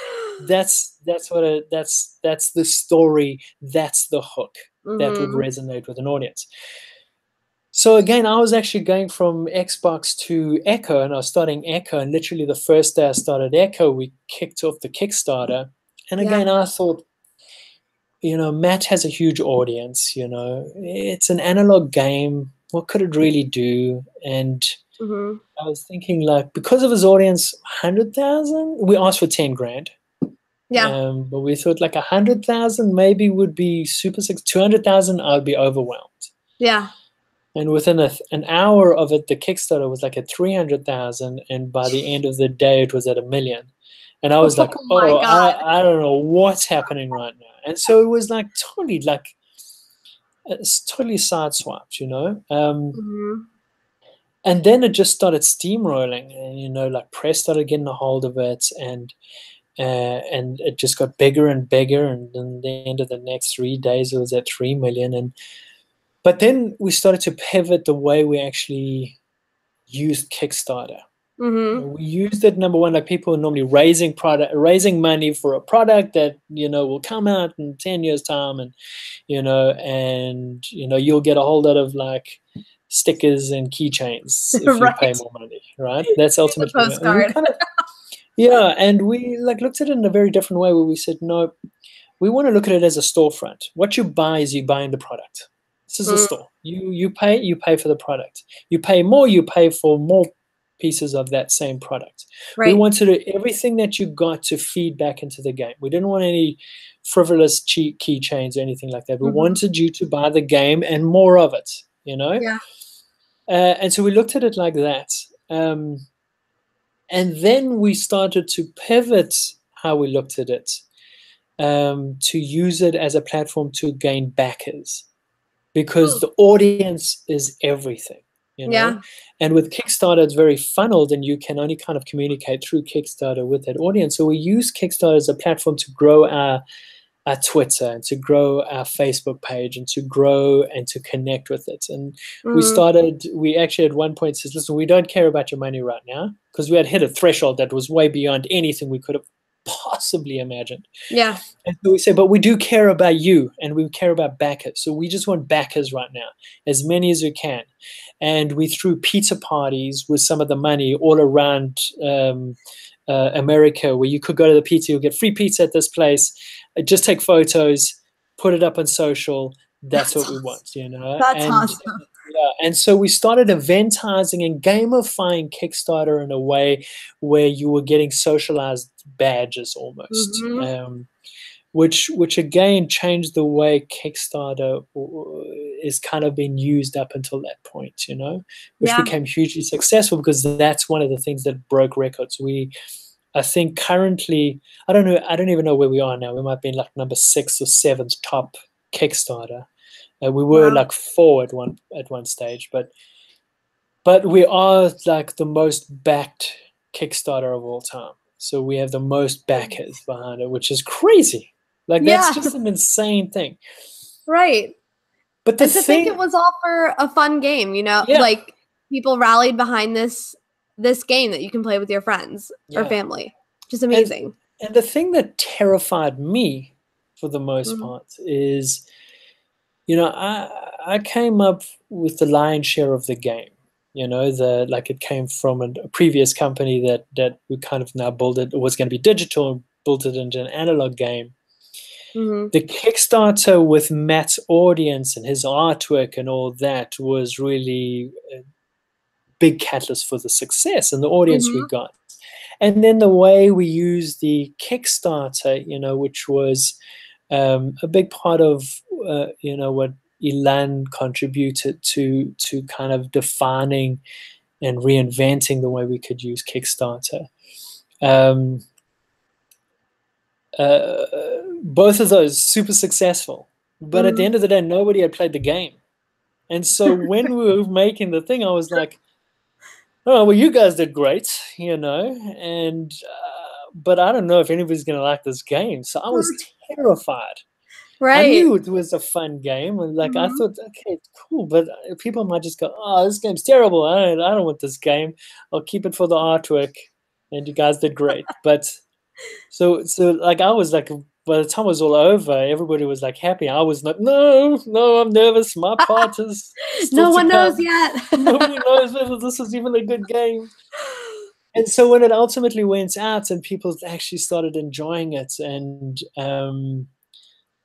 That's the story. That's the hook that would resonate with an audience. So again, I was actually going from Xbox to Echo, and I was starting Echo, and literally the first day I started Echo, we kicked off the Kickstarter. And again, I thought, Matt has a huge audience, it's an analog game. What could it really do? And I was thinking, like, because of his audience, 100,000, we asked for 10 grand. Yeah. But we thought like 100,000 maybe would be super 200,000, I'd be overwhelmed. Yeah. And within an hour of it, the Kickstarter was like at 300,000, and by the end of the day, it was at 1 million. And I was like, my God. I don't know what's happening right now. And so it was like totally like, it's totally sideswiped, And then it just started steamrolling, and like press started getting a hold of it, and it just got bigger and bigger. And then the end of the next 3 days, it was at 3 million. But then we started to pivot the way we actually used Kickstarter. We used it, number one, like people are normally raising money for a product that will come out in 10 years time, and you'll get a whole lot of like stickers and keychains if you pay more money, right? That's ultimately postcard. And we like looked at it in a very different way, where we said, no, we want to look at it as a storefront. What you buy is you buying the product. This is a store. You pay for the product. You pay for more pieces of that same product. Right. We wanted everything that you got to feed back into the game. We didn't want any frivolous cheap keychains or anything like that. We wanted you to buy the game and more of it, Yeah. And so we looked at it like that. And then we started to pivot how we looked at it, to use it as a platform to gain backers, because the audience is everything. And with Kickstarter, it's very funneled, and you can only kind of communicate through Kickstarter with that audience. So we use Kickstarter as a platform to grow our Twitter, and to grow our Facebook page, and to grow and to connect with it. And we actually at one point says, listen, we don't care about your money right now, because we had hit a threshold that was way beyond anything we could have possibly imagined. Yeah. And so we say, but we do care about you, and we care about backers. So we just want backers right now, as many as we can. And we threw pizza parties with some of the money all around America, where you could go to the pizza, you'll get free pizza at this place. Just take photos, put it up on social. That's what we want, That's awesome. Yeah, and so we started eventizing and gamifying Kickstarter in a way where you were getting socialized badges almost. which again changed the way Kickstarter is kind of been used up until that point, which Yeah. became hugely successful because that's one of the things that broke records. I think currently, I don't even know where we are now. We might be in like number 6 or 7th top Kickstarter. We were Wow. like 4 at one stage, but we are like the most backed Kickstarter of all time. So we have the most backers behind it, which is crazy. Like that's Yeah. just an insane thing. Right. But the And to think it thing, was all for a fun game, yeah, like people rallied behind this game that you can play with your friends or yeah, family. Just and amazing. and the thing that terrified me for the most Mhm. part is, I came up with the lion's share of the game. It came from a previous company that we kind of now built it. It was going to be digital and built it into an analog game. Mhm. The Kickstarter with Matt's audience and his artwork and all that was really a big catalyst for the success and the audience we Mhm. got. And then the way we used the Kickstarter, which was a big part of what Elan contributed to kind of defining and reinventing the way we could use Kickstarter. Um, uh, Both of those super successful, but at the Mhm. end of the day, nobody had played the game. And so when we were making the thing, I was like, "Oh, well, you guys did great, and but I don't know if anybody's going to like this game." So I was terrified. I Right. knew it was a fun game, and like I Mhm. thought, okay, it's cool, but people might just go, "Oh, this game's terrible. I don't want this game. I'll keep it for the artwork." And you guys did great, but so like I was like, by the time it was all over, everybody was like happy. I was like, no, no, I'm nervous. My part is still No to one knows come. yet. Nobody knows whether this is even a good game. And so when it ultimately went out and people actually started enjoying it and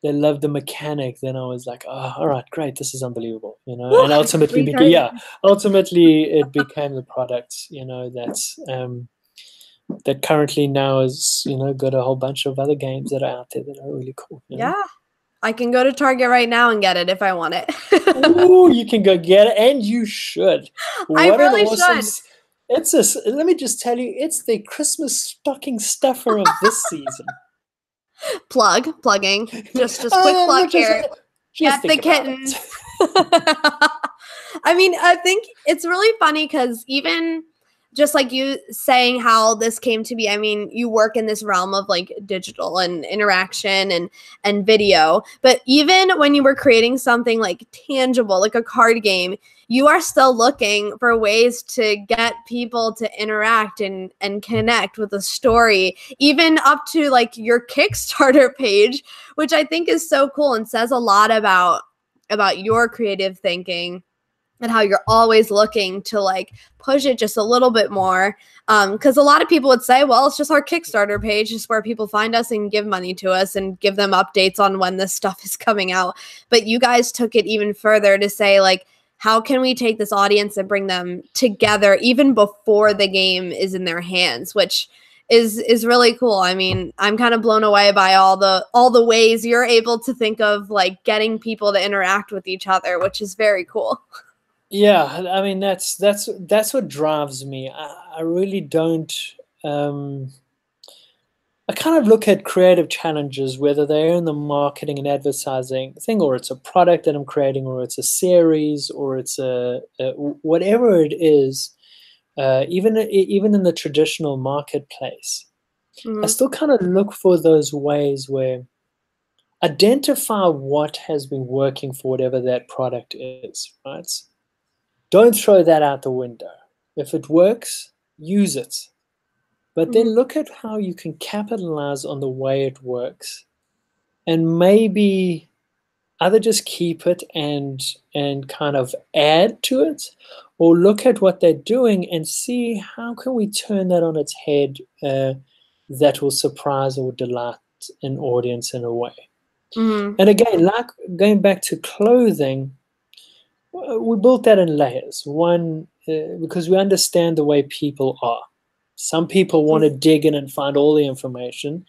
they loved the mechanic, then I was like, oh, all right, great, this is unbelievable, Whew, And ultimately, recharging. ultimately it became the product, that currently now is, got a whole bunch of other games that are out there that are really cool. Yeah. I can go to Target right now and get it if I want it. Ooh, you can go get it, and you should. I What an really awesome! should. Let me just tell you, it's the Christmas stocking stuffer of this season. Plugging. Just quick plug Look, here. just Get the think about it. kittens. I mean, I think it's really funny because even just like you saying how this came to be, I mean, you work in this realm of like digital and interaction and video, but even when you were creating something like tangible, like a card game, you are still looking for ways to get people to interact and connect with the story, even up to like your Kickstarter page, which I think is so cool and says a lot about your creative thinking and how you're always looking to like push it just a little bit more. Because a lot of people would say, well, it's just our Kickstarter page, just where people find us and give money to us and give them updates on when this stuff is coming out. But you guys took it even further to say, like, how can we take this audience and bring them together even before the game is in their hands, which is really cool. I mean, I'm kind of blown away by all the ways you're able to think of like getting people to interact with each other, which is very cool. Yeah, I mean that's what drives me. I really don't. Um, I kind of look at creative challenges, whether they're in the marketing and advertising thing, or it's a product that I'm creating, or it's a series, or it's a whatever it is. Even in the traditional marketplace, I Mhm. still kind of look for those ways where identify what has been working for whatever that product is, right? Don't throw that out the window. If it works, use it. But then Mhm. look at how you can capitalize on the way it works and maybe either just keep it and kind of add to it, or look at what they're doing and see how can we turn that on its head, that will surprise or delight an audience in a way. Mhm. And again, like going back to clothing, we built that in layers. One, because we understand the way people are. Some people want to dig in and find all the information.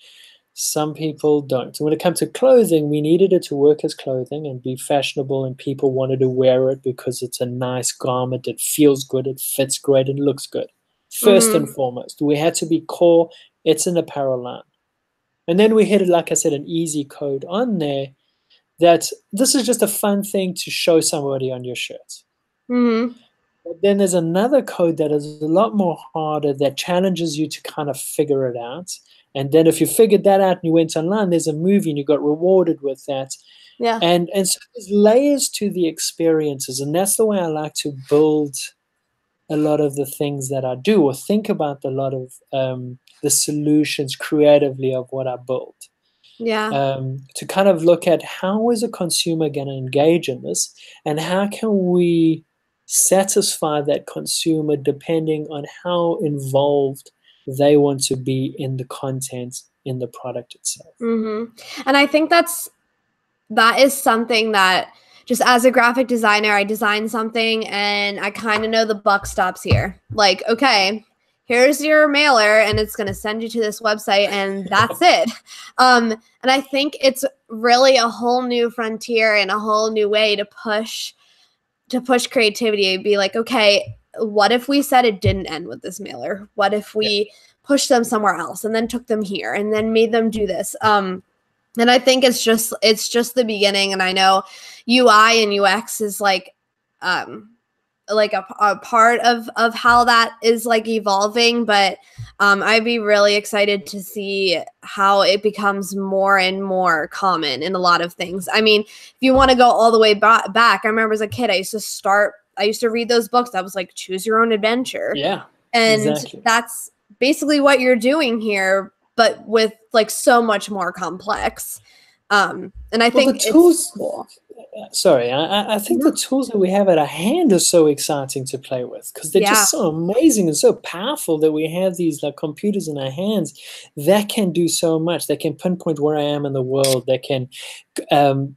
Some people don't. When it comes to clothing, we needed it to work as clothing and be fashionable, and people wanted to wear it because it's a nice garment. It feels good, it fits great, and looks good. First and Mm-hmm. foremost, we had to be core. It's an apparel line. And then we hit, like I said, an easy code on there that this is just a fun thing to show somebody on your shirt. Mm-hmm. But then there's another code that is a lot more harder that challenges you to kind of figure it out. And then if you figured that out and you went online, there's a movie and you got rewarded with that. Yeah. And so there's layers to the experiences. And that's the way I like to build a lot of the things that I do, or think about a lot of the solutions creatively of what I build. Yeah. To kind of look at how is a consumer going to engage in this, and how can we satisfy that consumer depending on how involved they want to be in the content in the product itself. Mm-hmm. And I think that is something that, just as a graphic designer, I design something and I kind of know the buck stops here. Like, okay, here's your mailer and it's going to send you to this website and that's it. And I think it's really a whole new frontier and a whole new way to push creativity and be like, okay, what if we said it didn't end with this mailer? What if Yeah. we pushed them somewhere else and then took them here and then made them do this? And I think it's just the beginning. And I know UI and UX is like a part of how that is like evolving. But I'd be really excited to see how it becomes more and more common in a lot of things. I mean, if you want to go all the way back, I remember as a kid, I used to read those books that was like Choose Your Own Adventure. Yeah, And exactly. that's basically what you're doing here, but with like so much more complex. And I think The tools, it's cool. sorry, I think the tools that we have at our hand are so exciting to play with, because they're Yeah. just so amazing and so powerful that we have these like computers in our hands that can do so much. They can pinpoint where I am in the world. They can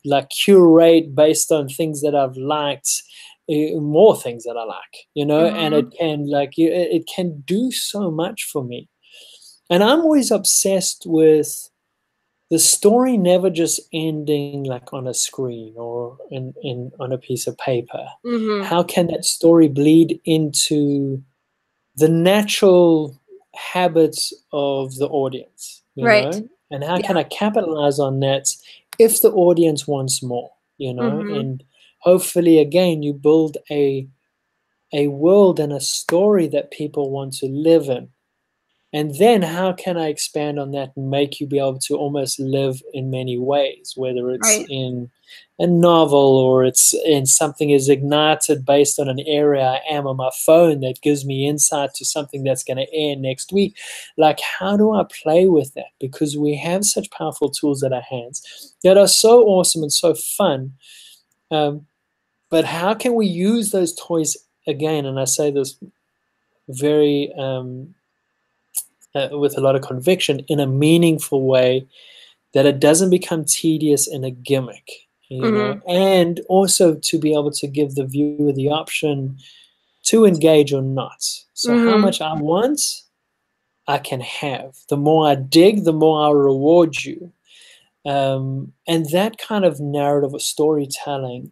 like curate based on things that I've liked, more things that I like, and Mm-hmm. it can it can do so much for me. And I'm always obsessed with the story never just ending like on a screen or in on a piece of paper. Mm-hmm. How can that story bleed into the natural habits of the audience, Right. and how can Yeah. I capitalize on that if the audience wants more, Mm-hmm. and hopefully again you build a world and a story that people want to live in. And then how can I expand on that and make you be able to almost live in many ways, whether it's Right. in a novel or it's in something is ignited based on an area I am on my phone that gives me insight to something that's going to air next week. Like, how do I play with that? Because we have such powerful tools at our hands that are so awesome and so fun. But how can we use those toys again? And I say this very with a lot of conviction, in a meaningful way, that it doesn't become tedious and a gimmick, Mm-hmm. and also to be able to give the viewer the option to engage or not. So how Mm-hmm. much I want, I can have. The more I dig, the more I reward you. And that kind of narrative or storytelling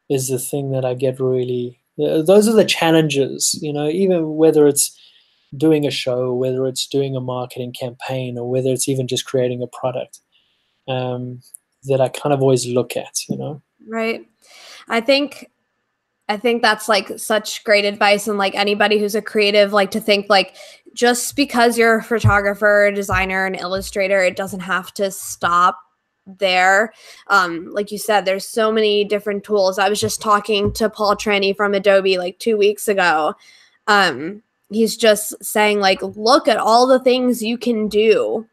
is the thing that I get really, those are the challenges, even whether it's doing a show, whether it's doing a marketing campaign, or whether it's even just creating a product, that I kind of always look at. Right. I think that's like such great advice, and like anybody who's a creative, like to think like just because you're a photographer, a designer, an illustrator, it doesn't have to stop there. Like you said, there's so many different tools. I was just talking to Paul Tranny from Adobe like 2 weeks ago. He's just saying like, look at all the things you can do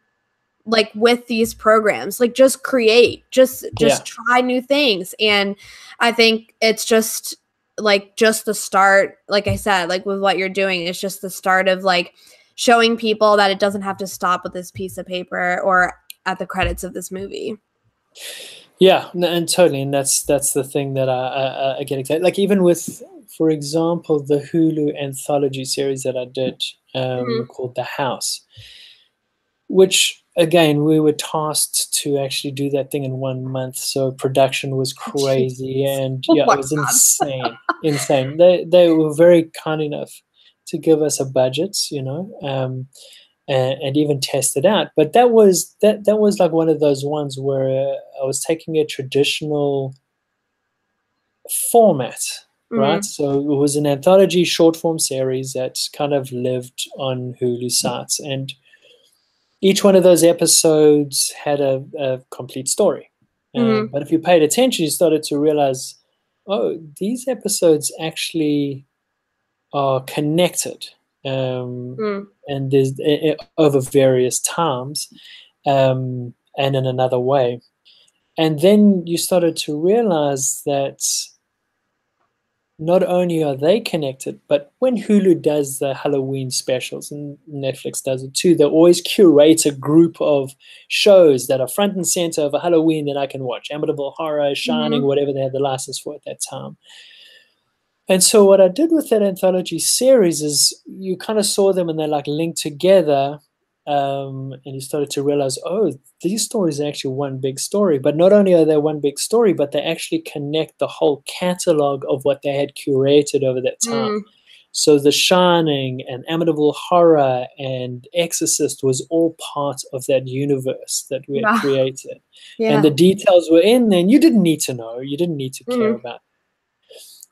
like with these programs. Like just create, just Yeah. try new things. And I think it's just the start, like I said, like with what you're doing, it's just the start of like showing people that it doesn't have to stop with this piece of paper or at the credits of this movie. Yeah, and totally, and that's the thing that I get excited. Like even with, for example, the Hulu anthology series that I did, Mm-hmm. called The House. which again, we were tasked to actually do that thing in 1 month. So production was Jeez. crazy, and Oh yeah, my it was God. insane, insane. They were very kind enough to give us a budget, and even test it out. But that was like one of those ones where I was taking a traditional format, right? Mm-hmm. So it was an anthology short form series that kind of lived on Hulu sites, and each one of those episodes had a complete story. Mm-hmm. But if you paid attention, you started to realize, oh, these episodes actually are connected, Mm. and there's over various times, and in another way. And then you started to realize that not only are they connected, but when Hulu does the Halloween specials, and Netflix does it too, they always curate a group of shows that are front and center of a Halloween that I can watch. Amityville Horror, Shining, Mm-hmm. whatever they had the license for at that time. And so what I did with that anthology series is you kind of saw them and they're like linked together. And you started to realize, oh, these stories are actually one big story. But not only are they one big story, but they actually connect the whole catalog of what they had curated over that time. Mm. So The Shining and Amityville Horror and Exorcist was all part of that universe that we had Wow. created. And Yeah. the details were in there, and you didn't need to know. You didn't need to care Mm-hmm. about.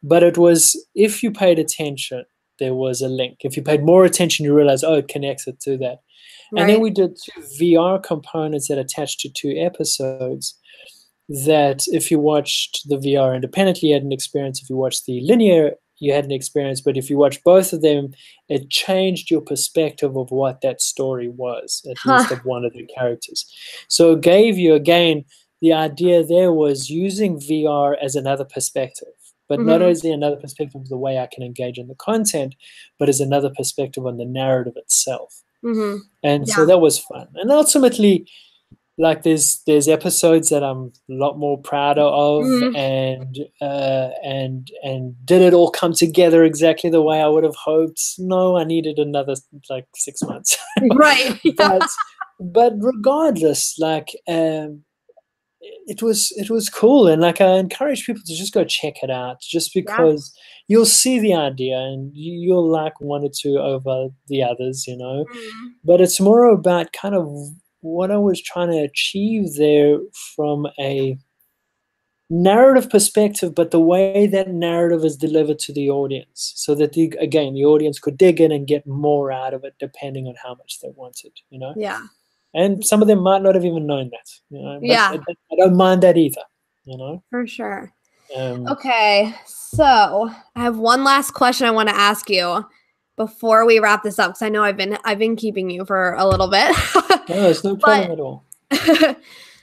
But it was, if you paid attention, there was a link. If you paid more attention, you realize, oh, it connects it to that. And then Right. we did 2 VR components that attached to 2 episodes. That if you watched the VR independently, you had an experience. If you watched the linear, you had an experience. But if you watched both of them, it changed your perspective of what that story was, at least Huh. of one of the characters. So it gave you, again, the idea there was using VR as another perspective, but not Mm-hmm. as another perspective of the way I can engage in the content, but as another perspective on the narrative itself. Mm-hmm. And so Yeah. that was fun. And ultimately, like there's episodes that I'm a lot more prouder of, Mm. and did it all come together exactly the way I would have hoped? No, I needed another like 6 months. Right. Yeah. but but regardless, like it was cool, and like I encourage people to just go check it out, just Yeah. because you'll see the idea and you'll like one or two over the others. Mm. But it's more about kind of what I was trying to achieve there from a narrative perspective, but the way that narrative is delivered to the audience, so that again the audience could dig in and get more out of it depending on how much they wanted. Yeah. And some of them might not have even known that. But Yeah. I don't mind that either. For sure. Um, Okay. So I have one last question I want to ask you before we wrap this up, because I know I've been keeping you for a little bit. no, it's no But problem at all.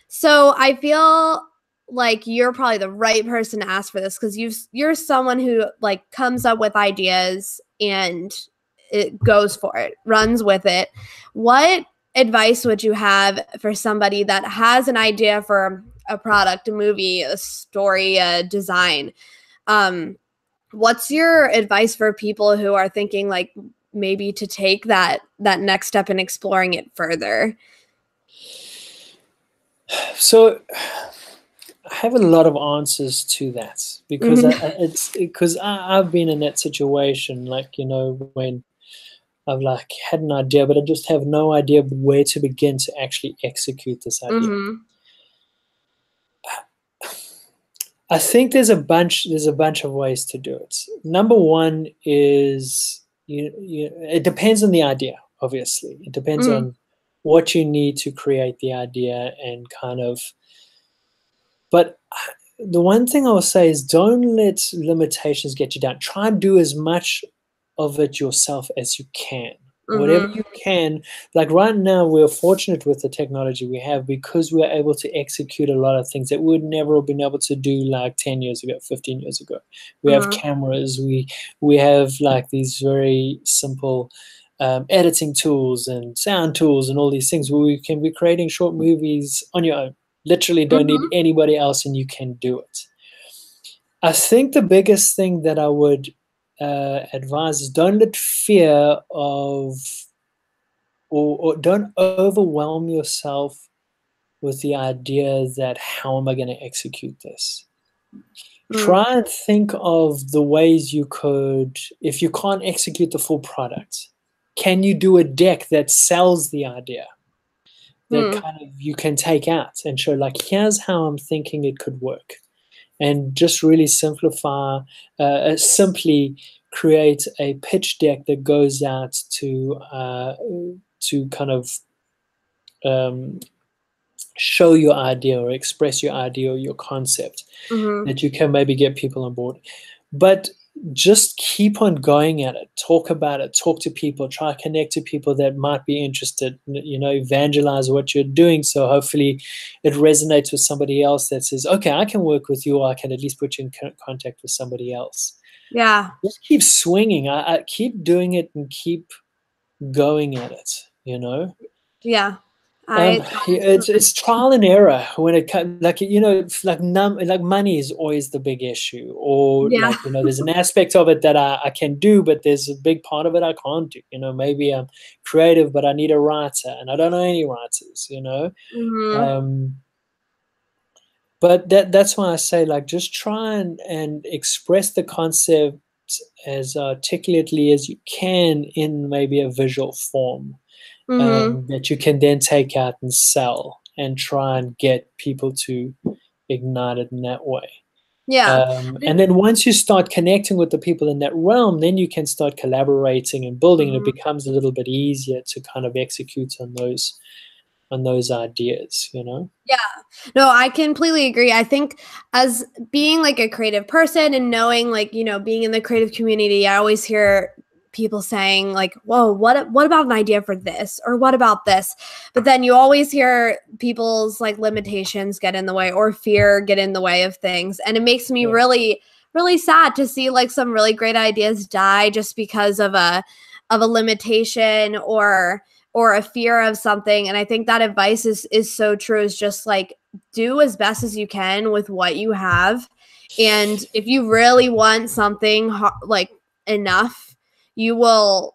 so I feel like you're probably the right person to ask for this, because you're someone who like comes up with ideas and it goes for it, runs with it. What advice would you have for somebody that has an idea for a product, a movie, a story, a design? What's your advice for people who are thinking like maybe to take that next step in exploring it further? So I have a lot of answers to that, because Mhm. it's because I've been in that situation, like when I've like had an idea, but I just have no idea where to begin to actually execute this idea. Mhm. I think there's a bunch of ways to do it. Number one is it depends on the idea. Obviously, it depends Mhm. on what you need to create the idea, and kind of. But the one thing I will say is, don't let limitations get you down. Try and do as much of it yourself as you can. Whatever Mhm. you can. Like right now, we're fortunate with the technology we have, because we're able to execute a lot of things that we would never have been able to do like 10 years ago, 15 years ago. We have Mhm. cameras, we have like these very simple editing tools and sound tools and all these things, where we can be creating short movies on your own. Literally don't need Mhm. anybody else, and you can do it. I think the biggest thing that I would advise is, don't let fear of or don't overwhelm yourself with the idea that how am I going to execute this? Mm. Try and think of the ways you could, if you can't execute the full product, can you do a deck that sells the idea that Mm. kind of you can take out and show, like, here's how I'm thinking it could work? And just really simplify, simply create a pitch deck that goes out to kind of um, show your idea or express your idea or your concept, Mm-hmm. that you can maybe get people on board. But just keep on going at it, talk about it, talk to people, try to connect to people that might be interested, evangelize what you're doing, so hopefully it resonates with somebody else that says, okay, I can work with you, or I can at least put you in contact with somebody else. Yeah. Just keep swinging. I keep doing it and keep going at it. Yeah. It's trial and error when it comes, like money is always the big issue, or Yeah. there's an aspect of it that I can do, but there's a big part of it I can't do. Maybe I'm creative, but I need a writer, and I don't know any writers. Mm-hmm. Um, but that's why I say, like, just try and express the concept as articulately as you can in maybe a visual form, Mm-hmm. that you can then take out and sell and try and get people to ignite it in that way. Yeah. And then once you start connecting with the people in that realm, then you can start collaborating and building, and it Mhm. becomes a little bit easier to kind of execute on those ideas. Yeah. No, I completely agree. I think as being like a creative person and knowing like, being in the creative community, I always hear people saying like, "Whoa, what about an idea for this?" or "What about this?" But then you always hear people's like limitations get in the way or fear get in the way of things. And it makes me Yeah. really really sad to see like some really great ideas die just because of a limitation or a fear of something. And I think that advice is so true, is just like do as best as you can with what you have. And if you really want something like enough, you will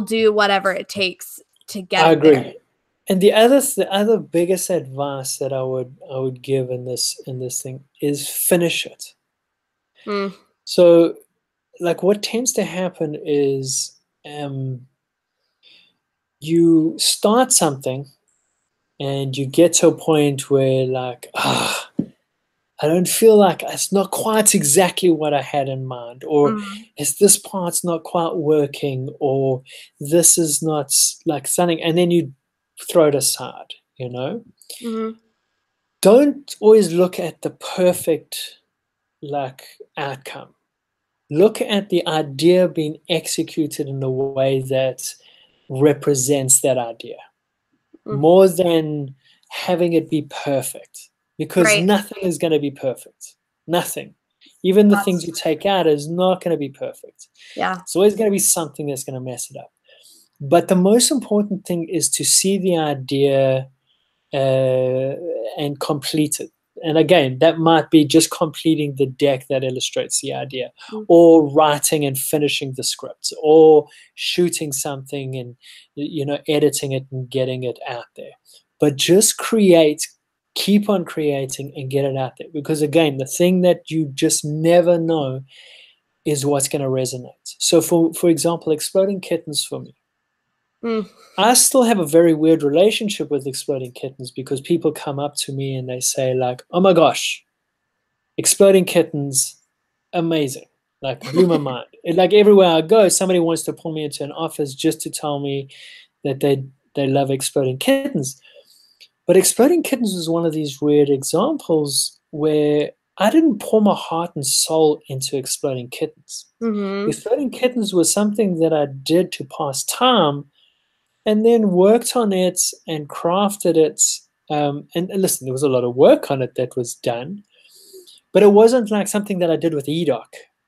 do whatever it takes to get I it there. agree. And the other biggest advice that I would give in this thing is finish it. Mm. So, like, what tends to happen is, you start something and you get to a point where, like, I don't feel like it's not quite exactly what I had in mind, or Mm. is this part's not quite working, or this is not like something, and then you throw it aside. Mm. Don't always look at the perfect, like, outcome. Look at the idea being executed in a way that represents that idea, Mm. more than having it be perfect, because Right. nothing is going to be perfect. Nothing. Even the That's things you take out is not going to be perfect. Yeah. It's always going to be something that's going to mess it up. But the most important thing is to see the idea and complete it. And again, that might be just completing the deck that illustrates the idea, Mm. or writing and finishing the script, or shooting something and editing it and getting it out there. But just create, keep on creating and get it out there. Because again, the thing that you just never know is what's going to resonate. So for example, Exploding Kittens for me, Mm. I still have a very weird relationship with Exploding Kittens, because people come up to me and they say, like, oh my gosh, Exploding Kittens, amazing. Like, blew my mind. Like, everywhere I go, somebody wants to pull me into an office just to tell me that they love Exploding Kittens. But Exploding Kittens was one of these weird examples where I didn't pour my heart and soul into Exploding Kittens. Mm-hmm. Exploding Kittens was something that I did to pass time, and then worked on it and crafted it. And listen, there was a lot of work on it that was done, but it wasn't like something that I did with eDoc,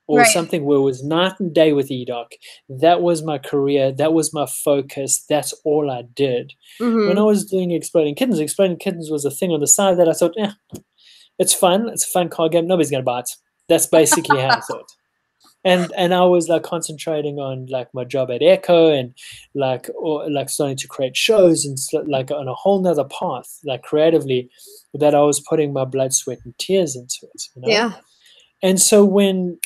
or Right. something where it was night and day with eDoc. That was my career. That was my focus. That's all I did. When I Mm-hmm. was doing Exploding Kittens was a thing on the side that I thought, yeah, it's fun. It's a fun card game. Nobody's going to buy it. That's basically how I thought. and I was like concentrating on like my job at Echo and like starting to create shows and like on a whole nother path, like creatively, that I was putting my blood, sweat, and tears into it, you know? Yeah. And so when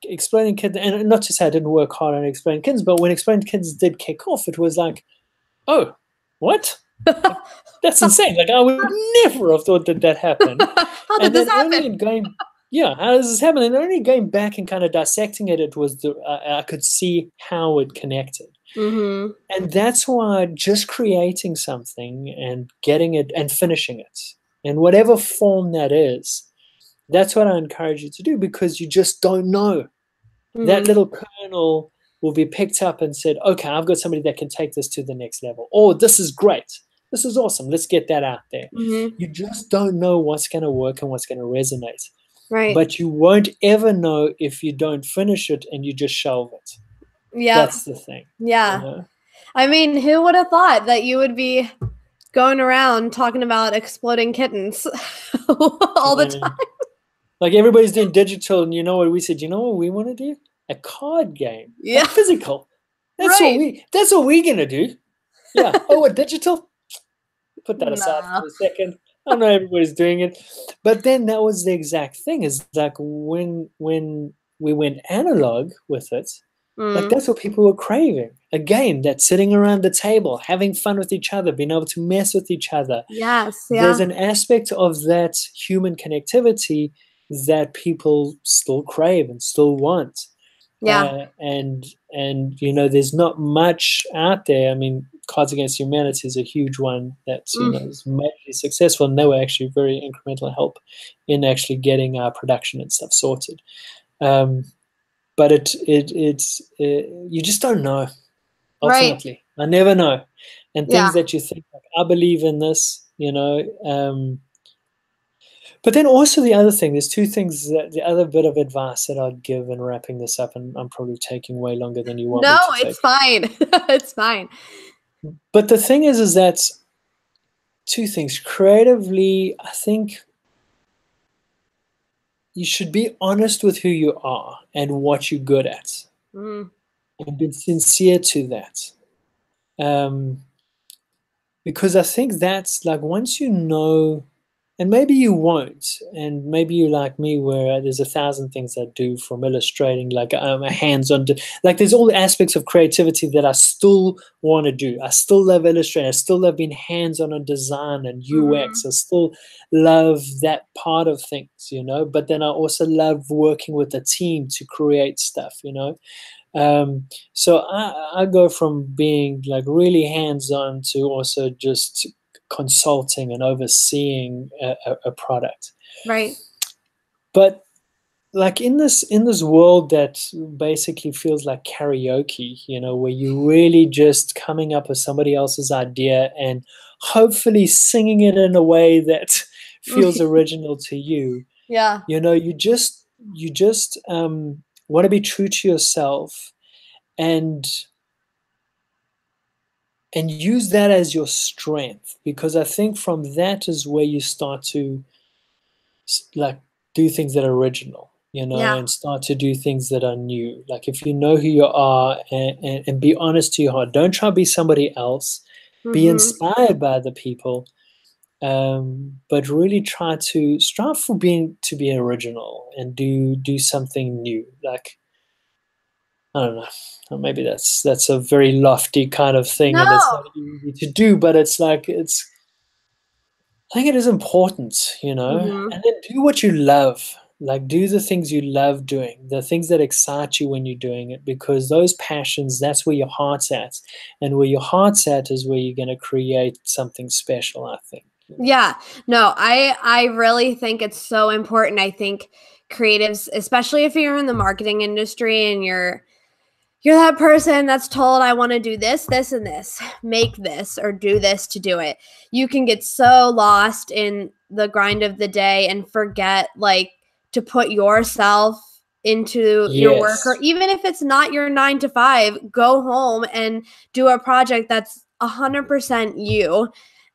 explaining kids, and not to say I didn't work hard on explaining kids, but when explaining kids did kick off, it was like, oh, what? Like, that's insane. Like I would never have thought that that happened. How did And this then happen? only in going, yeah, how does this happen? And only going back and kind of dissecting it, it was I could see how it connected. Mm-hmm. And that's why just creating something and getting it and finishing it in whatever form that is, that's what I encourage you to do, because you just don't know. That Mm-hmm. little kernel will be picked up and said, okay, I've got somebody that can take this to the next level. Oh, this is great. This is awesome. Let's get that out there. Mm-hmm. You just don't know what's going to work and what's going to resonate. Right. But you won't ever know if you don't finish it and you just shelve it. Yep. That's the thing. You Yeah. know? I mean, who would have thought that you would be going around talking about exploding kittens all the time? Like everybody's doing digital, and you know what we said? You know what we want to do? A card game, Yeah. like physical. Right. That's what we're gonna do. Yeah. Oh, what digital? Put that aside No. for a second. I know everybody's doing it, but then that was the exact thing. Is like when we went analog with it, like Mm. that's what people were craving. A game that's sitting around the table, having fun with each other, being able to mess with each other. Yes. There's Yeah. an aspect of that human connectivity that people still crave and still want. Yeah. And you know, there's not much out there. I mean, Cards Against Humanity is a huge one that's, you know, Mm. is majorly successful, and they were actually very incremental help in actually getting our production and stuff sorted. Um, but you just don't know. Right. Ultimately, I never know. And Yeah. things that you think, like, I believe in this, you know. But then also the other thing, there's two things that the other bit of advice that I'd give in wrapping this up, and I'm probably taking way longer than you want No, me to it's take. fine. It's fine. But the thing is that two things. Creatively, I think you should be honest with who you are and what you're good at, Mm. and be sincere to that. Um, because I think that's like once you know, and maybe you won't, and maybe you're like me, where there's 1,000 things I do, from illustrating, like a hands-on, like there's all the aspects of creativity that I still want to do. I still love illustrating. I still love being hands-on on design and UX. Mm. I still love that part of things, you know. But then I also love working with a team to create stuff, you know. So I go from being like really hands-on to also just consulting and overseeing a product. Right. But like in this world that basically feels like karaoke, you know, where you really just coming up with somebody else's idea and hopefully singing it in a way that feels original to you. Yeah. You know, you just want to be true to yourself, and use that as your strength, because I think from that is where you start to like do things that are original, you know, Yeah. and start to do things that are new. Like if you know who you are, and be honest to your heart, don't try to be somebody else. Be Mm-hmm. inspired by the people, but really try to strive for being to be original and do something new. Like I don't know. Maybe that's a very lofty kind of thing, No. and it's not easy to do. But it's like I think it is important, you know. Mm-hmm. And then do what you love. Like do the things you love doing, the things that excite you when you're doing it, because those passions, that's where your heart's at, and where your heart's at is where you're going to create something special. I think. You know? Yeah. No, I really think it's so important. I think creatives, especially if you're in the marketing industry and you're that person that's told, I want to do this, this, and this, make this, or do this to do it. You can get so lost in the grind of the day and forget, like, to put yourself into your work, or Yes. even if it's not your 9 to 5, go home and do a project that's 100% you.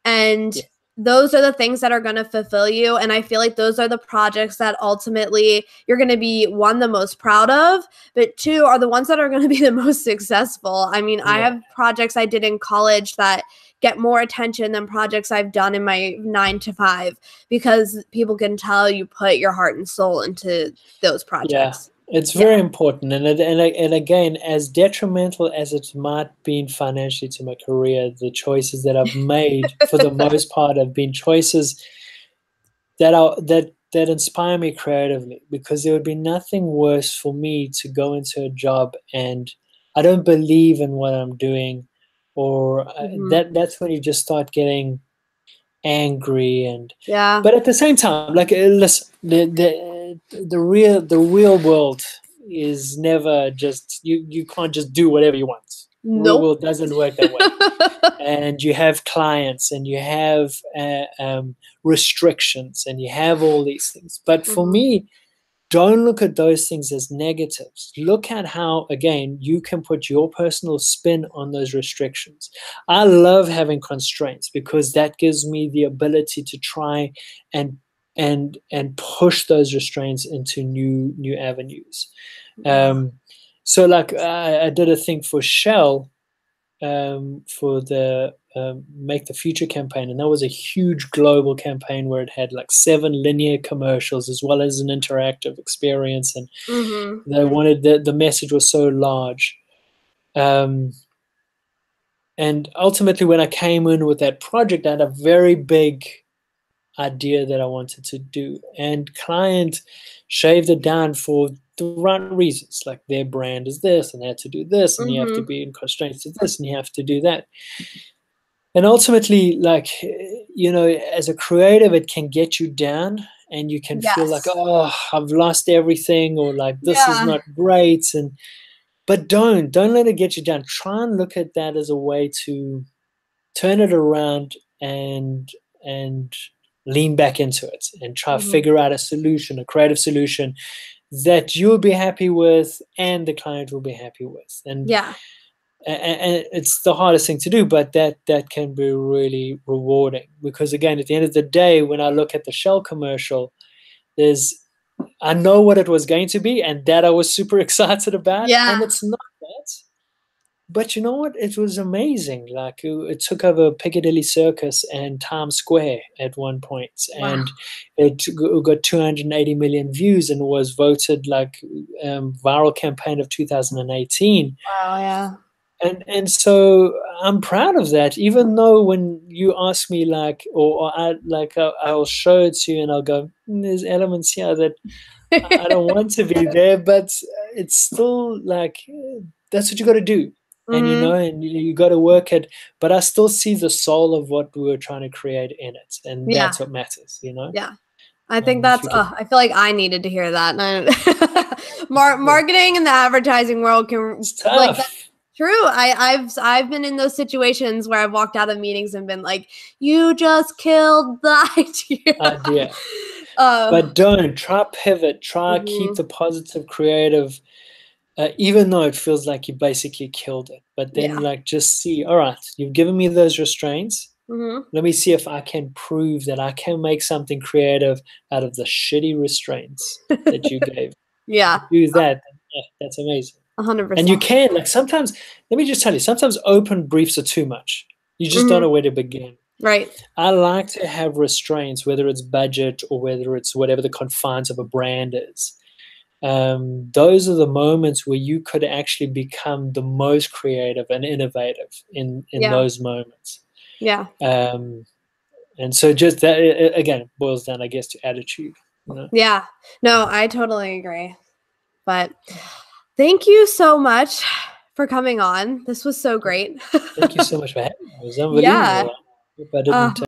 And Yeah. those are the things that are going to fulfill you. And I feel like those are the projects that ultimately you're going to be, one, the most proud of, but two, are the ones that are going to be the most successful. I mean, I Yeah. have projects I did in college that get more attention than projects I've done in my 9 to 5, because people can tell you put your heart and soul into those Yeah, projects. it's Yeah. very important, and again, as detrimental as it might been financially to my career, the choices that I've made for the most part have been choices that inspire me creatively, because there would be nothing worse for me to go into a job and I don't believe in what I'm doing, or that's when you just start getting angry. And Yeah. but at the same time, like, listen, the real world is never just, you can't just do whatever you want. The real Nope. world doesn't work that way. And you have clients, and you have restrictions, and you have all these things. But for me, don't look at those things as negatives. Look at how, again, you can put your personal spin on those restrictions. I love having constraints, because that gives me the ability to try and push those restraints into new avenues. So, like, I did a thing for Shell, for the Make the Future campaign, and that was a huge global campaign where it had like 7 linear commercials as well as an interactive experience, and they wanted the message was so large. And ultimately, when I came in with that project, I had a very big idea that I wanted to do, and client shaved it down for the right reasons. Like, their brand is this, and they had to do this, and you have to be in constraints to this, and you have to do that. And ultimately, like, as a creative, it can get you down, and you can feel like, Yes. oh, I've lost everything, or like, this is Yeah. not great. But don't let it get you down. Try and look at that as a way to turn it around, and lean back into it, and try to figure out a solution, a creative solution that you'll be happy with and the client will be happy with. And Yeah. and it's the hardest thing to do, but that can be really rewarding, because, again, at the end of the day, when I look at the Shell commercial, I know what it was going to be, and that I was super excited about. Yeah. And it's not that, but you know what? It was amazing. Like, it took over Piccadilly Circus and Times Square at one point, Wow. and it got 280 million views, and was voted like viral campaign of 2018. Wow. Yeah. And so I'm proud of that, even though when you ask me, like, or I'll show it to you, and I'll go, there's elements here that I don't want to be there, but it's still like, that's what you got to do. And and you got to work it, but I still see the soul of what we were trying to create in it, and Yeah. that's what matters. Yeah. I think If that's, you can, I feel like I needed to hear that. Marketing in the advertising world can, it's like, that's tough. true. I've been in those situations where I've walked out of meetings and been like, you just killed the idea. But don't try pivot, try keep the positive, creative, even though it feels like you basically killed it. But then, Yeah. like, just see, all right, you've given me those restraints. Let me see if I can prove that I can make something creative out of the shitty restraints that you gave. Yeah. Do that. Yeah, that's amazing. 100%. And you can, like, sometimes, let me just tell you, sometimes open briefs are too much. You just don't know where to begin. Right. I like to have restraints, whether it's budget or whether it's whatever the confines of a brand is. Those are the moments where you could actually become the most creative and innovative in those moments. Yeah. And so just that, again, it boils down, I guess, to attitude. Yeah. No, I totally agree. But thank you so much for coming on. This was so great. Thank you so much for having me. It was unbelievable. Yeah. I hope I didn't